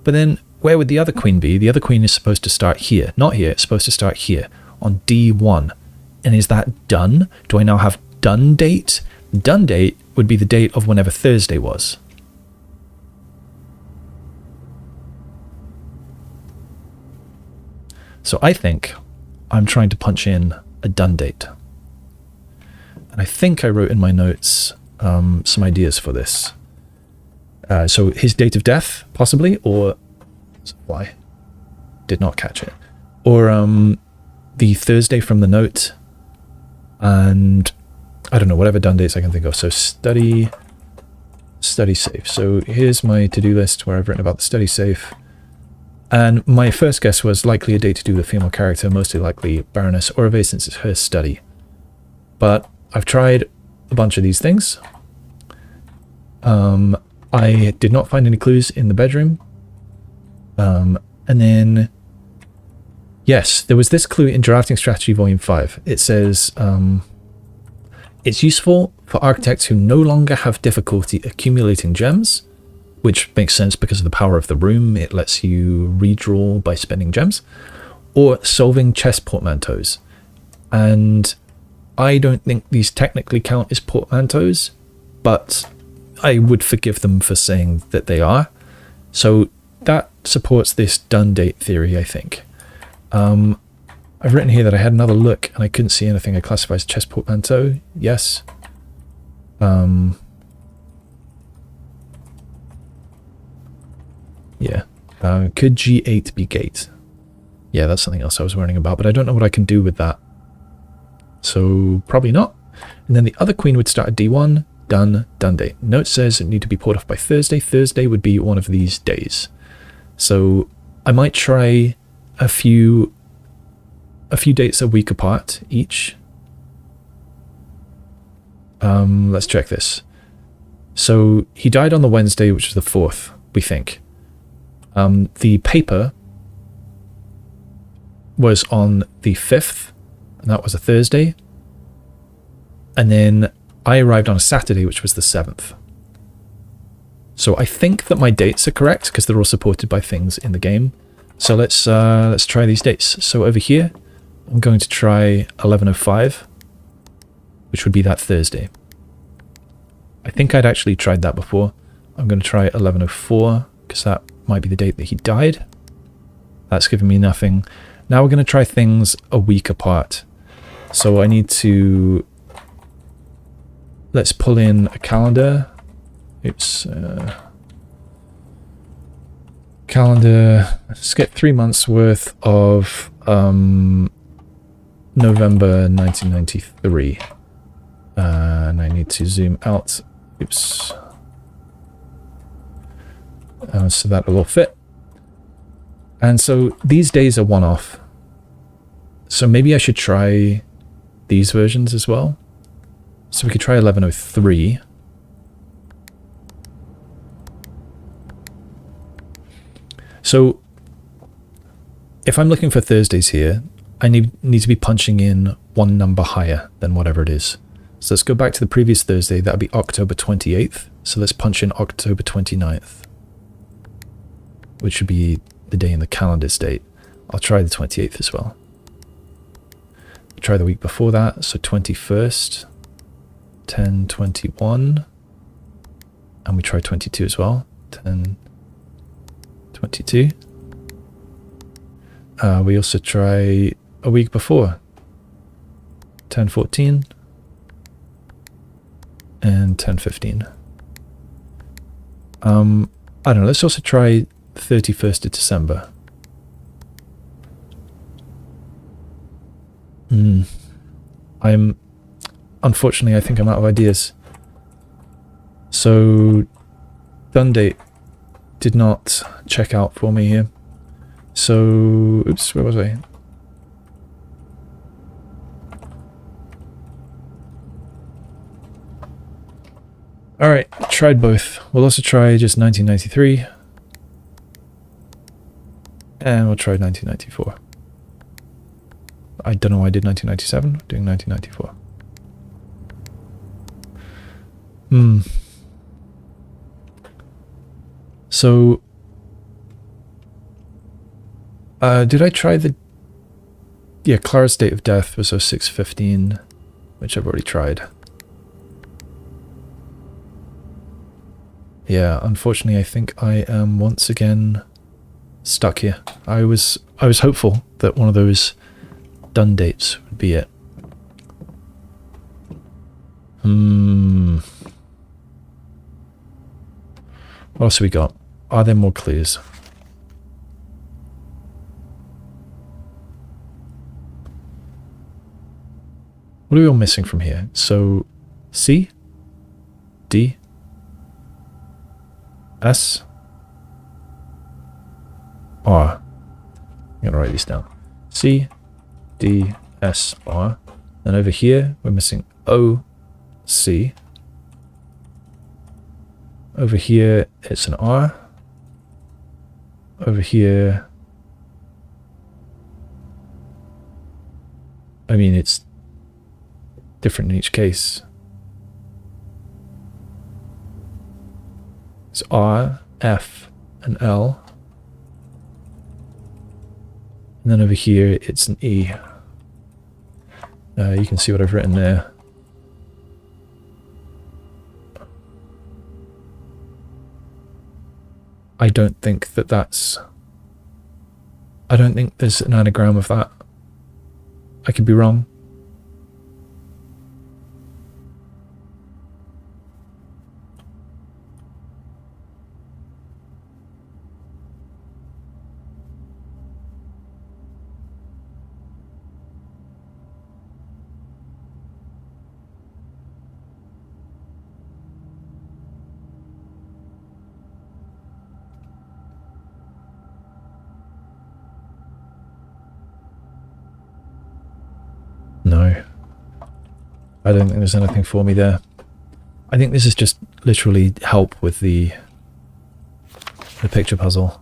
Speaker 1: But then, where would the other queen be? The other queen is supposed to start here. Not here, it's supposed to start here, on D1. And is that done? Do I now have done date? Done date would be the date of whenever Thursday was. So I think I'm trying to punch in a done date. And I think I wrote in my notes some ideas for this. So his date of death, possibly, or... Why? Did not catch it. Or the Thursday from the note, and I don't know, whatever done dates I can think of. So study safe. So here's my to-do list where I've written about the study safe. And my first guess was likely a date to do with a female character, mostly likely Baroness Orve, since it's her study. But I've tried a bunch of these things. I did not find any clues in the bedroom. And then, yes, there was this clue in Drafting Strategy Volume 5. It says, it's useful for architects who no longer have difficulty accumulating gems, which makes sense because of the power of the room. It lets you redraw by spending gems, or solving chess portmanteaus. And I don't think these technically count as portmanteaus, but I would forgive them for saying that they are. So that supports this done date theory, I think. I've written here that I had another look and I couldn't see anything I classify as chess portmanteau. Yes. Yeah. Could G8 be gate? Yeah, that's something else I was worrying about, but I don't know what I can do with that. So probably not. And then the other queen would start at D1. Done date. Note says it need to be pulled off by Thursday. Thursday would be one of these days. So I might try a few dates a week apart each. Let's check this. So he died on the Wednesday, which is the 4th, we think. The paper was on the 5th, and that was a Thursday. And then I arrived on a Saturday, which was the 7th. So I think that my dates are correct because they're all supported by things in the game. So let's try these dates. So over here, I'm going to try 11:05, which would be that Thursday. I think I'd actually tried that before. I'm going to try 11:04 because that might be the date that he died. That's giving me nothing. Now we're going to try things a week apart. So I need to... Let's pull in a calendar. Oops. Calendar. Let's get 3 months worth of November 1993. And I need to zoom out. Oops. So that will all fit. And so these days are one-off. So maybe I should try these versions as well. So we could try 11:03. So if I'm looking for Thursdays here, I need to be punching in one number higher than whatever it is. So let's go back to the previous Thursday. That would be October 28th. So let's punch in October 29th, which should be the day in the calendar's date. I'll try the 28th as well. Try the week before that. So 21st, 10/21. And we try 22 as well. 10/22. We also try a week before. 10/14. And 10/15. I don't know, let's also try 31st of December. Unfortunately, I think I'm out of ideas. So, done date did not check out for me here. So, oops, where was I? Alright, tried both. We'll also try just 1993. And we'll try 1994. I don't know why I did 1997. Doing 1994. So, did I try the... Yeah, Clara's date of death was 0615, which I've already tried. Yeah, unfortunately, I think I am once again stuck here. I was hopeful that one of those done dates would be it. What else have we got? Are there more clues? What are we all missing from here? So, C, D, S, R. I'm going to write these down. C, D, S, R. Then over here, we're missing O, C. Over here, it's an R. Over here, I mean, it's different in each case. It's R, F, and L. And then over here, it's an E. You can see what I've written there. I don't think that that's... I don't think there's an anagram of that. I could be wrong. No. I don't think there's anything for me there. I think this is just literally help with the picture puzzle.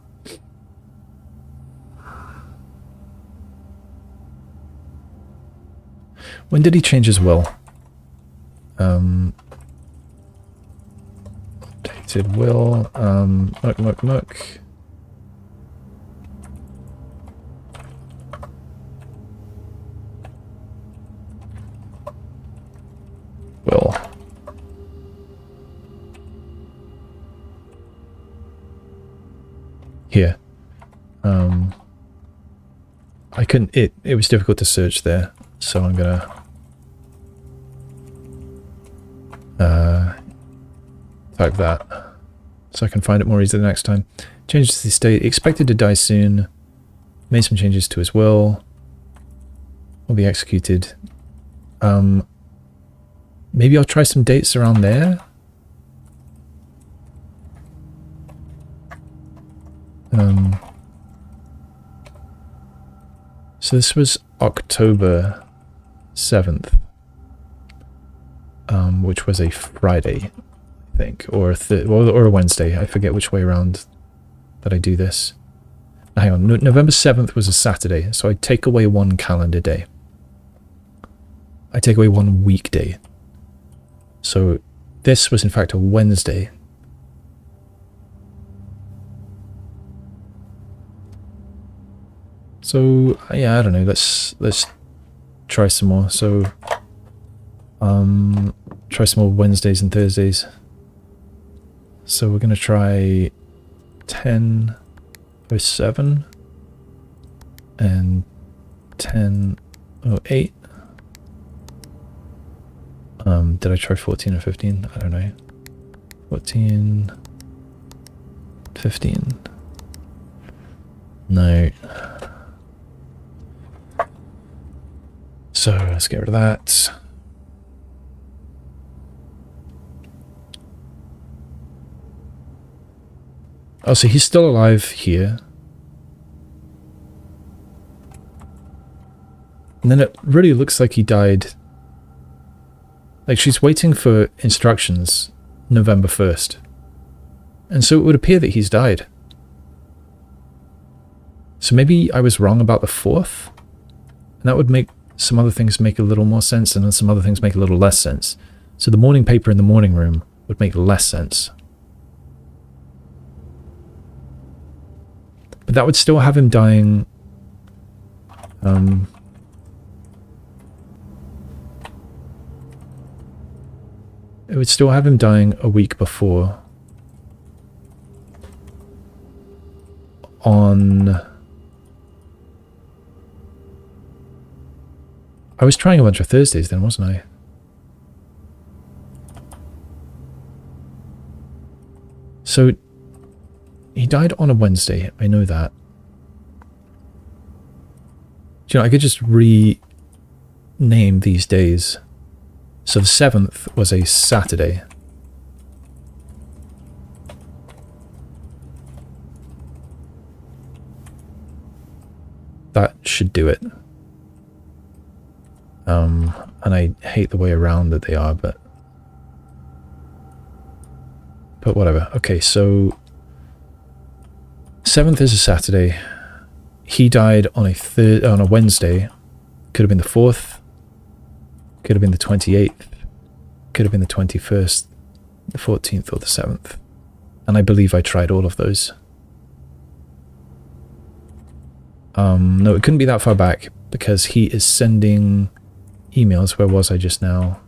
Speaker 1: When did he change his will? Updated will. Nook. Will. Here. I couldn't, it was difficult to search there, so I'm gonna type that so I can find it more easily next time. Changes to the estate, expected to die soon, made some changes to his will be executed. Maybe I'll try some dates around there. So this was October 7th, which was a Friday, I think, or a Wednesday. I forget which way around that I do this. Hang on, November 7th was a Saturday, so I take away one calendar day. I take away one weekday. So this was in fact a Wednesday. So yeah, I don't know. Let's try some more. So try some more Wednesdays and Thursdays. So we're gonna try 10:07 and 10:08. Did I try 14 or 15? I don't know. 14, 15. No. So So let's get rid of that. Oh, so he's still alive here. And then it really looks like he died. Like, she's waiting for instructions November 1st. And so it would appear that he's died. So maybe I was wrong about the 4th? And that would make some other things make a little more sense, and then some other things make a little less sense. So the morning paper in the morning room would make less sense. But that would still have him dying... it would still have him dying a week before. On... I was trying a bunch of Thursdays then, wasn't I? So, he died on a Wednesday, I know that. Do you know, I could just rename these days. So the 7th was a Saturday. That should do it. And I hate the way around that they are, but whatever. Okay, so 7th is a Saturday. He died on a Wednesday. Could have been the 4th. Could have been the 28th. Could have been the 21st, the 14th, or the 7th. And I believe I tried all of those. No, it couldn't be that far back because he is sending emails. Where was I just now?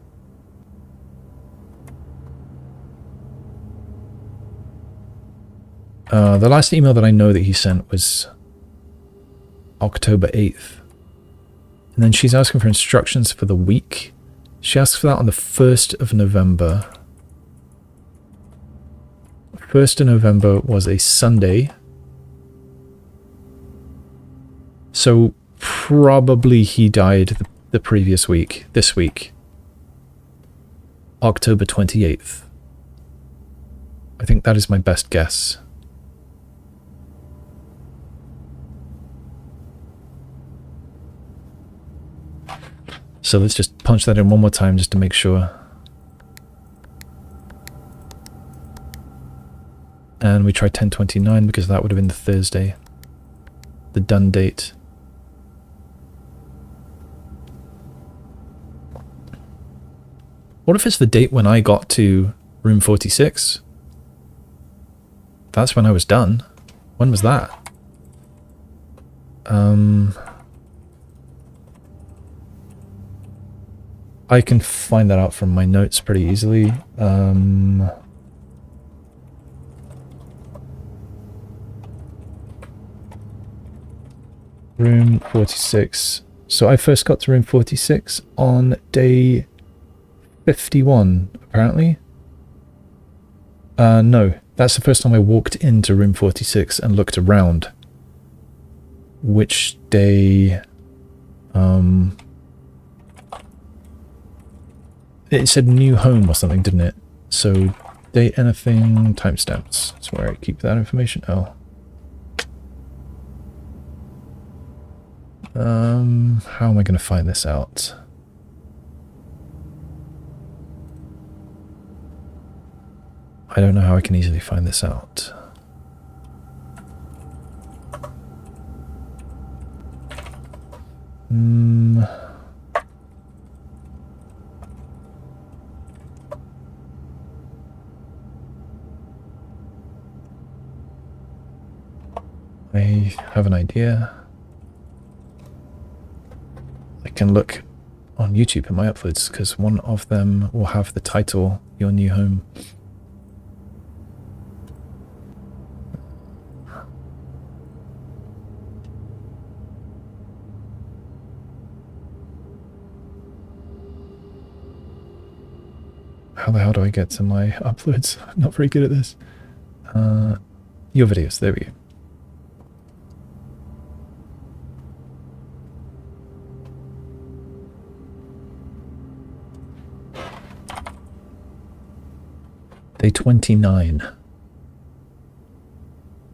Speaker 1: The last email that I know that he sent was October 8th. And then she's asking for instructions for the week. She asks for that on the 1st of November. 1st of November was a Sunday. So probably he died the previous week, this week. October 28th. I think that is my best guess. So let's just punch that in one more time just to make sure. And we try 10/29 because that would have been the Thursday. The done date. What if it's the date when I got to room 46? That's when I was done. When was that? I can find that out from my notes pretty easily. Room 46. So I first got to room 46 on day 51, apparently. No, that's the first time I walked into room 46 and looked around. Which day... it said new home or something, didn't it? So, date anything, timestamps. That's where I keep that information. Oh. How am I going to find this out? I don't know how I can easily find this out. I have an idea. I can look on YouTube in my uploads because one of them will have the title, Your New Home. How the hell do I get to my uploads? I'm not very good at this. Your videos, there we go. Day 29.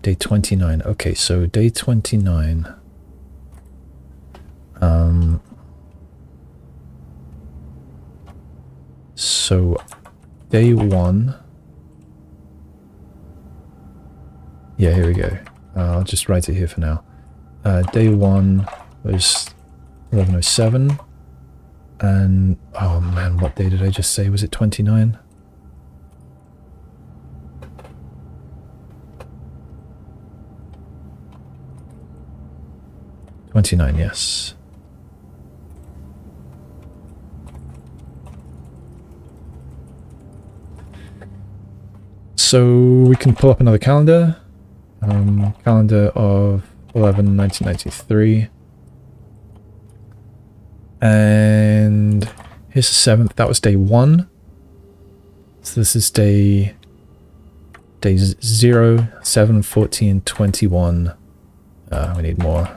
Speaker 1: Day 29. Okay, so day 29. So day 1. Yeah, here we go. I'll just write it here for now. Day 1 was 11:07. And, oh man, what day did I just say? Was it 29? '29, yes. So we can pull up another calendar. Calendar of 11/1993. And here's the 7th. That was day 1. So this is day 0, 7, 14, 21. We need more.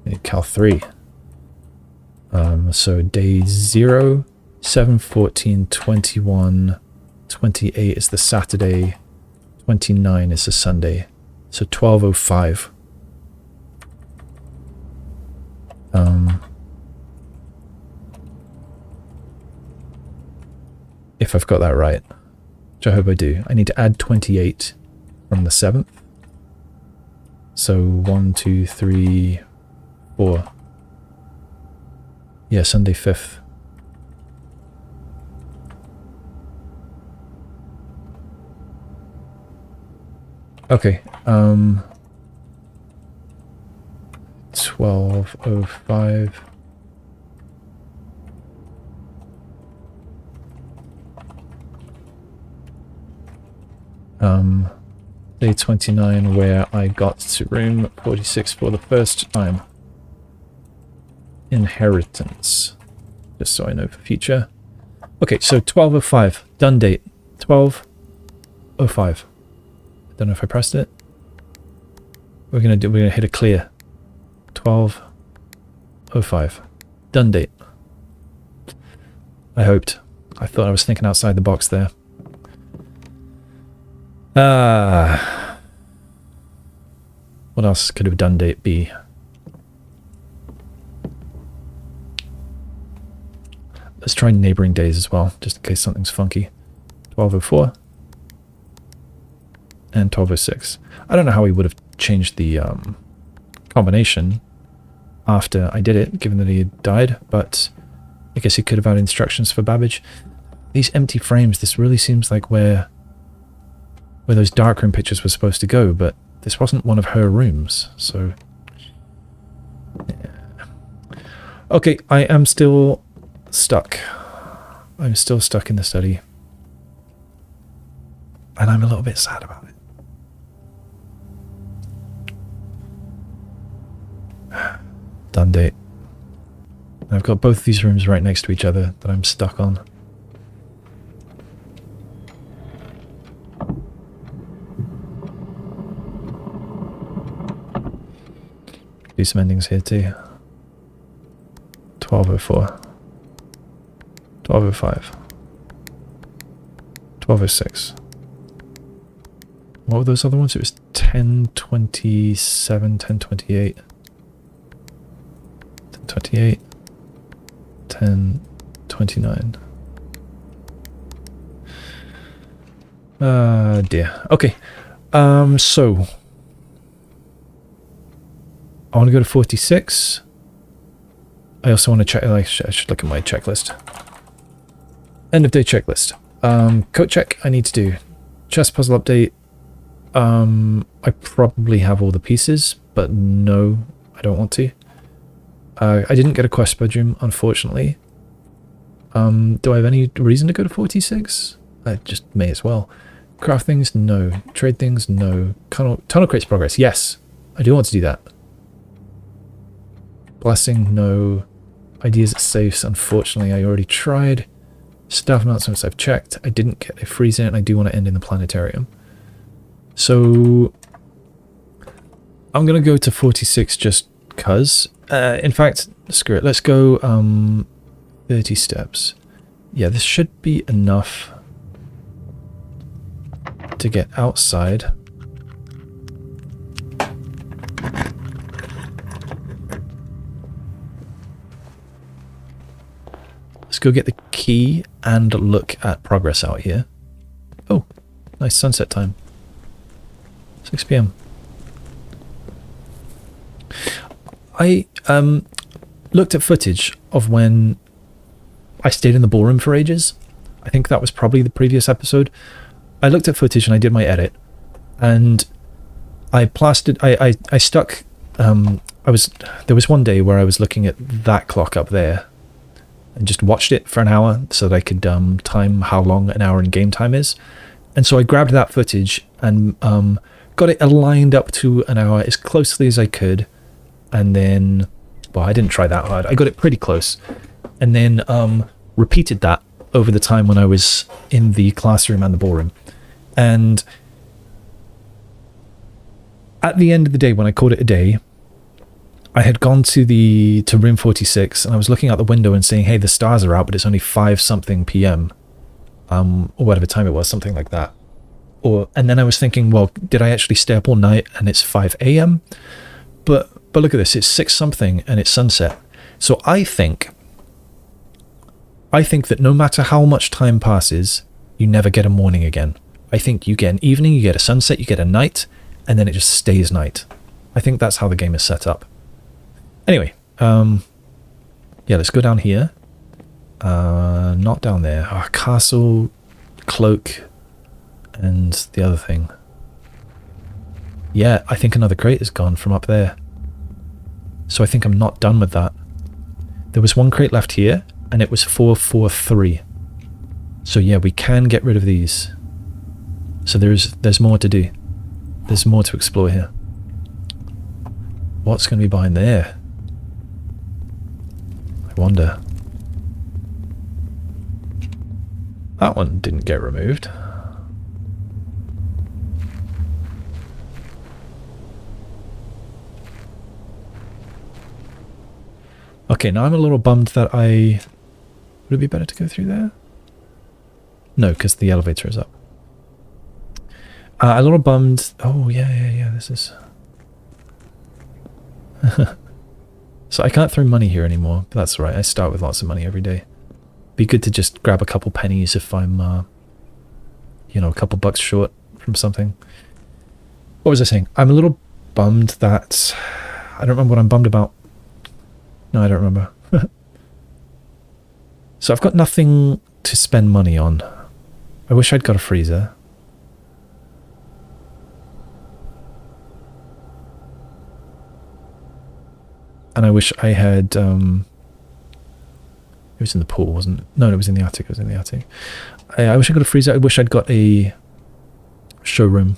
Speaker 1: We need cal 3. So day 0, 7, 14, 21, 28 is the Saturday, 29 is the Sunday. So 12:05. If I've got that right, which I hope I do, I need to add 28 from the 7th. So 1, 2, 3, 4. Yeah, Sunday 5th. Okay, 12:05. Day 29, where I got to room 46 for the first time. Inheritance. Just so I know for future. Okay, so 12:05. Done date. 12:05. Don't know if I pressed it. We're gonna hit a clear. 12:05. Done date. I hoped. I thought I was thinking outside the box there. What else could have done date be? Let's try neighboring days as well, just in case something's funky. 12:04 and 12:06. I don't know how he would have changed the combination after I did it, given that he had died, but I guess he could have had instructions for Babbage. These empty frames, this really seems like where those darkroom pictures were supposed to go, but this wasn't one of her rooms, so... yeah. Okay, I am still stuck. I'm still stuck in the study. And I'm a little bit sad about it. Done date. I've got both these rooms right next to each other that I'm stuck on. Do some endings here too. 12:04. 12:05. 12:06. What were those other ones? It was 10:27, 10:28. 10:28. 10:29. Dear. Okay. So I want to go to 46. I also want to check, I should look at my checklist. End of day checklist. Coat check I need to do. Chess puzzle update. I probably have all the pieces, but no, I don't want to. I didn't get a quest bedroom, unfortunately. Do I have any reason to go to 46? I just may as well. Craft things? No. Trade things? No. Tunnel crates progress? Yes. I do want to do that. Blessing? No. Ideas at safes? Unfortunately, I already tried. Staff announcements I've checked. I didn't get a freeze in it, and I do want to end in the Planetarium. So I'm going to go to 46 just because. In fact, screw it. Let's go 30 steps. Yeah, this should be enough. to get outside. Let's go get the key and look at progress out here. Oh, nice sunset time. 6 PM. I looked at footage of when I stayed in the ballroom for ages. I think that was probably the previous episode. I looked at footage and I did my edit, and I plastered. I stuck. There was one day where I was looking at that clock up there, and just watched it for an hour so that I could time how long an hour in game time is. And so I grabbed that footage and got it aligned up to an hour as closely as I could, and then, well, I didn't try that hard. I got it pretty close, and then repeated that over the time when I was in the classroom and the ballroom. And at the end of the day, when I called it a day, I had gone to room 46, and I was looking out the window and saying, hey, the stars are out, but it's only 5-something PM, or whatever time it was, something like that. And then I was thinking, well, did I actually stay up all night and it's 5 AM? But look at this, it's 6-something and it's sunset. So I think that no matter how much time passes, you never get a morning again. I think you get an evening, you get a sunset, you get a night, and then it just stays night. I think that's how the game is set up. Anyway, yeah, let's go down here. Not down there. Oh, castle, cloak, and the other thing. Yeah, I think another crate is gone from up there. So I think I'm not done with that. There was one crate left here, and it was 443. So yeah, we can get rid of these. So there's more to do. There's more to explore here. What's going to be behind there? I wonder. That one didn't get removed. Okay, now I'm a little bummed that I... Would it be better to go through there? No, because the elevator is up. A little bummed... Oh, yeah, this is... So I can't throw money here anymore, but that's all right. I start with lots of money every day. Be good to just grab a couple pennies if I'm, you know, a couple bucks short from something. What was I saying? I'm a little bummed that... I don't remember what I'm bummed about. No, I don't remember. So I've got nothing to spend money on. I wish I'd got a freezer. And I wish I had... it was in the pool, wasn't it? No, it was in the attic. It was in the attic. I wish I got a freezer. I wish I'd got a showroom.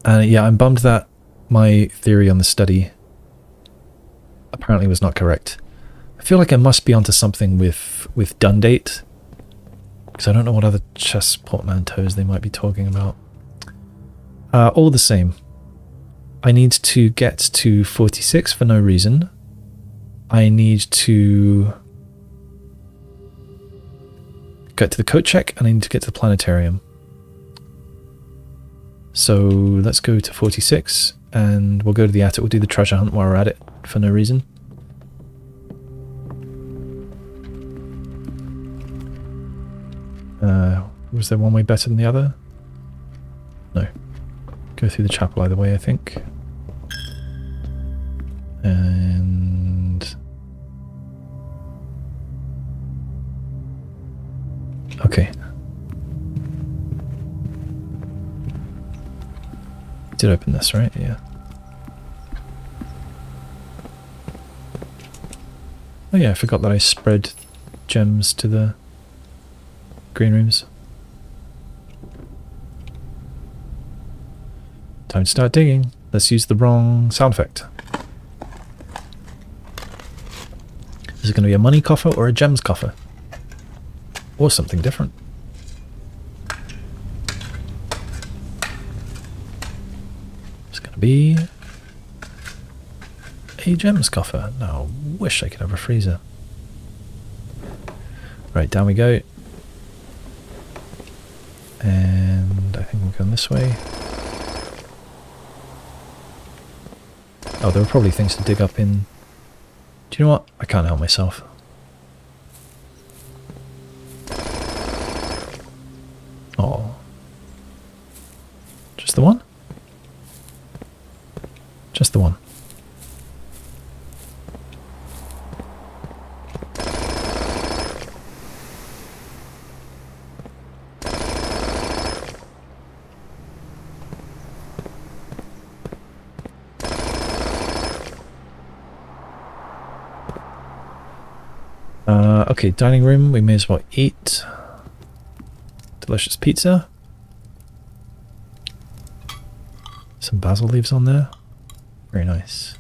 Speaker 1: And yeah, I'm bummed that my theory on the study apparently was not correct. I feel like I must be onto something with done date, because I don't know what other chess portmanteaus they might be talking about. All the same, I need to get to 46 for no reason. I need to get to the coat check, and I need to get to the planetarium. So let's go to 46, and we'll go to the attic. We'll do the treasure hunt while we're at it for no reason. Was there one way better than the other? No. Go through the chapel either way, I think. And... okay. Did open this, right? Yeah. Oh yeah, I forgot that I spread gems to the green rooms. Time to start digging. Let's use the wrong sound effect. Is it going to be a money coffer or a gems coffer? Or something different? It's going to be a gems coffer. No, I wish I could have a freezer. Right, down we go. And I think I'm going this way. Oh, there are probably things to dig up in... Do you know what? I can't help myself. Oh. Just the one? Just the one. Okay, dining room, we may as well eat. Delicious pizza. Some basil leaves on there. Very nice.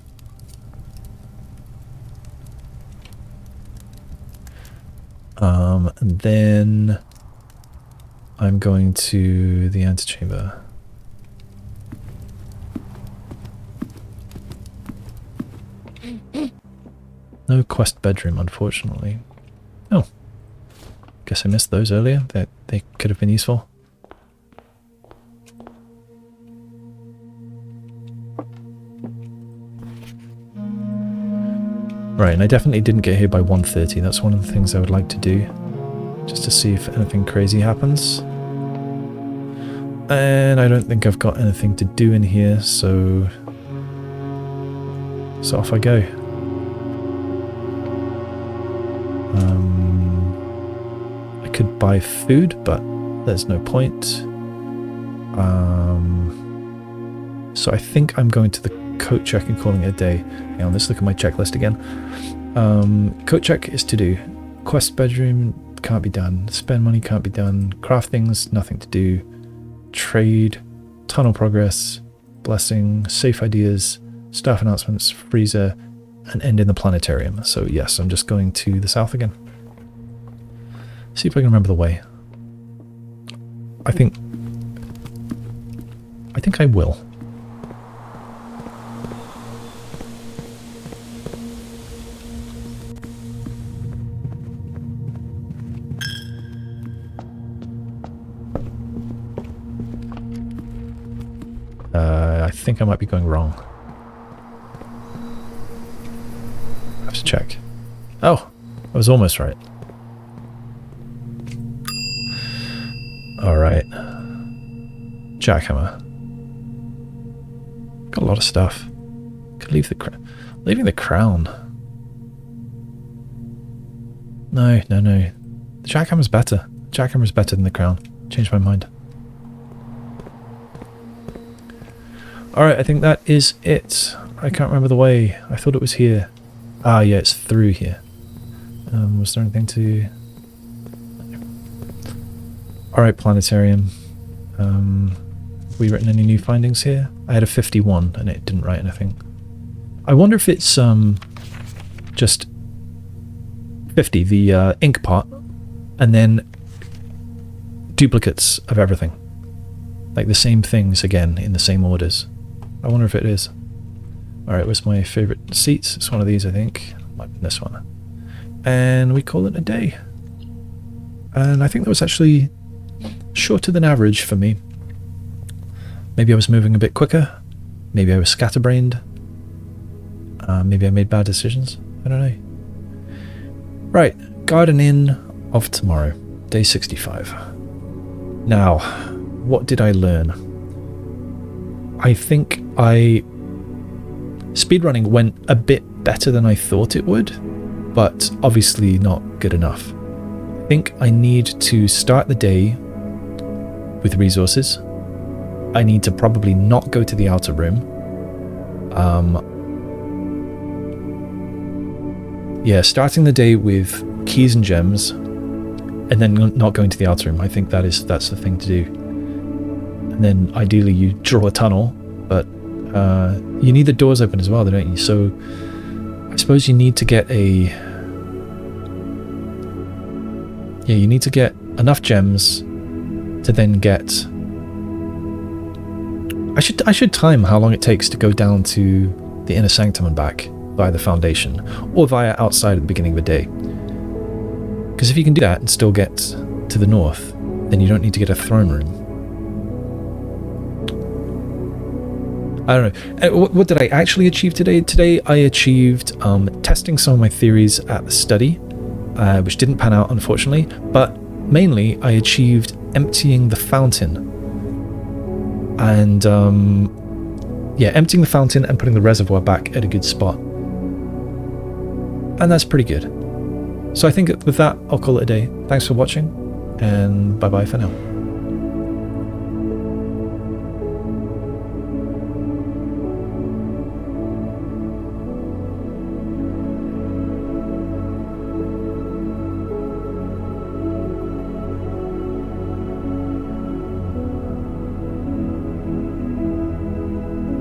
Speaker 1: And then I'm going to the antechamber. No quest bedroom, unfortunately. Oh. Guess I missed those earlier. They could have been useful. Right, and I definitely didn't get here by 1:30. That's one of the things I would like to do. Just to see if anything crazy happens. And I don't think I've got anything to do in here, so off I go. I could buy food, but there's no point. So I think I'm going to the coat check and calling it a day. Hang on, let's look at my checklist again. Coat check is to do. Quest bedroom can't be done. Spend money can't be done. Craft things, nothing to do. Trade, tunnel progress, blessing, safe ideas, staff announcements, freezer, and end in the planetarium. So yes, I'm just going to the south again. See if I can remember the way. I think I will. I think I might be going wrong. I have to check. Oh, I was almost right. Alright. Jackhammer. Got a lot of stuff. Could leave leaving the crown. No. The jackhammer's better. The jackhammer's better than the crown. Changed my mind. Alright, I think that is it. I can't remember the way. I thought it was here. Ah, yeah, it's through here. Was there anything to... Alright, Planetarium. Have we written any new findings here? I had a 51 and it didn't write anything. I wonder if it's just 50, the ink pot, and then duplicates of everything. Like the same things again in the same orders. I wonder if it is. Alright, what's my favourite seats? It's one of these, I think. Might be this one. And we call it a day. And I think that was actually shorter than average for me. Maybe I was moving a bit quicker. Maybe I was scatterbrained. Maybe I made bad decisions. I don't know. Right, Garden Inn of Tomorrow. Day 65. Now, what did I learn? I think speedrunning went a bit better than I thought it would, but obviously not good enough. I think I need to start the day with resources. I need to probably not go to the outer room. Yeah, starting the day with keys and gems, and then not going to the outer room. I think that's the thing to do. And then ideally you draw a tunnel, but you need the doors open as well, don't you? So I suppose you need to get you need to get enough gems to then get... I should time how long it takes to go down to the inner sanctum and back via the foundation, or via outside at the beginning of the day. Because if you can do that and still get to the north, then you don't need to get a throne room. I don't know. What did I actually achieve today? Today I achieved testing some of my theories at the study, which didn't pan out, unfortunately, but mainly I achieved emptying the fountain. And, yeah, emptying the fountain and putting the reservoir back at a good spot. And that's pretty good. So I think with that, I'll call it a day. Thanks for watching, and bye-bye for now.